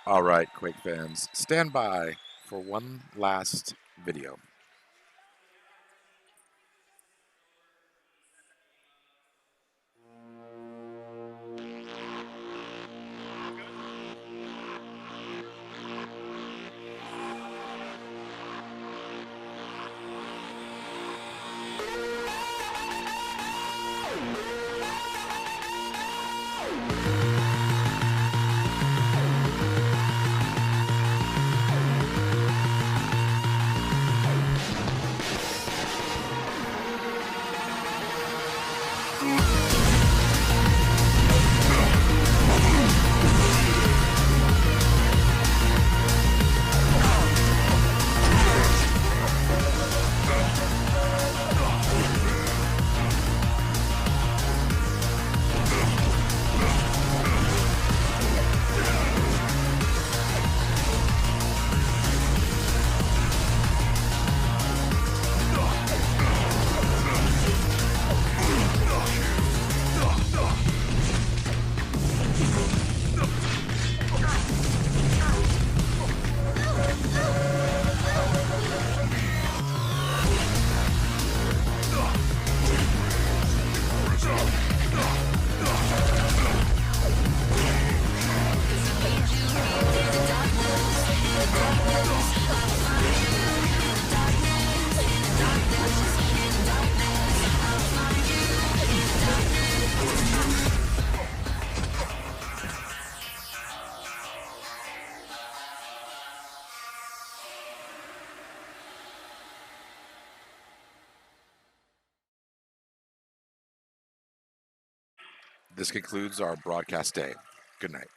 All right, Quake fans, stand by for one last video. This concludes our broadcast day. Good night.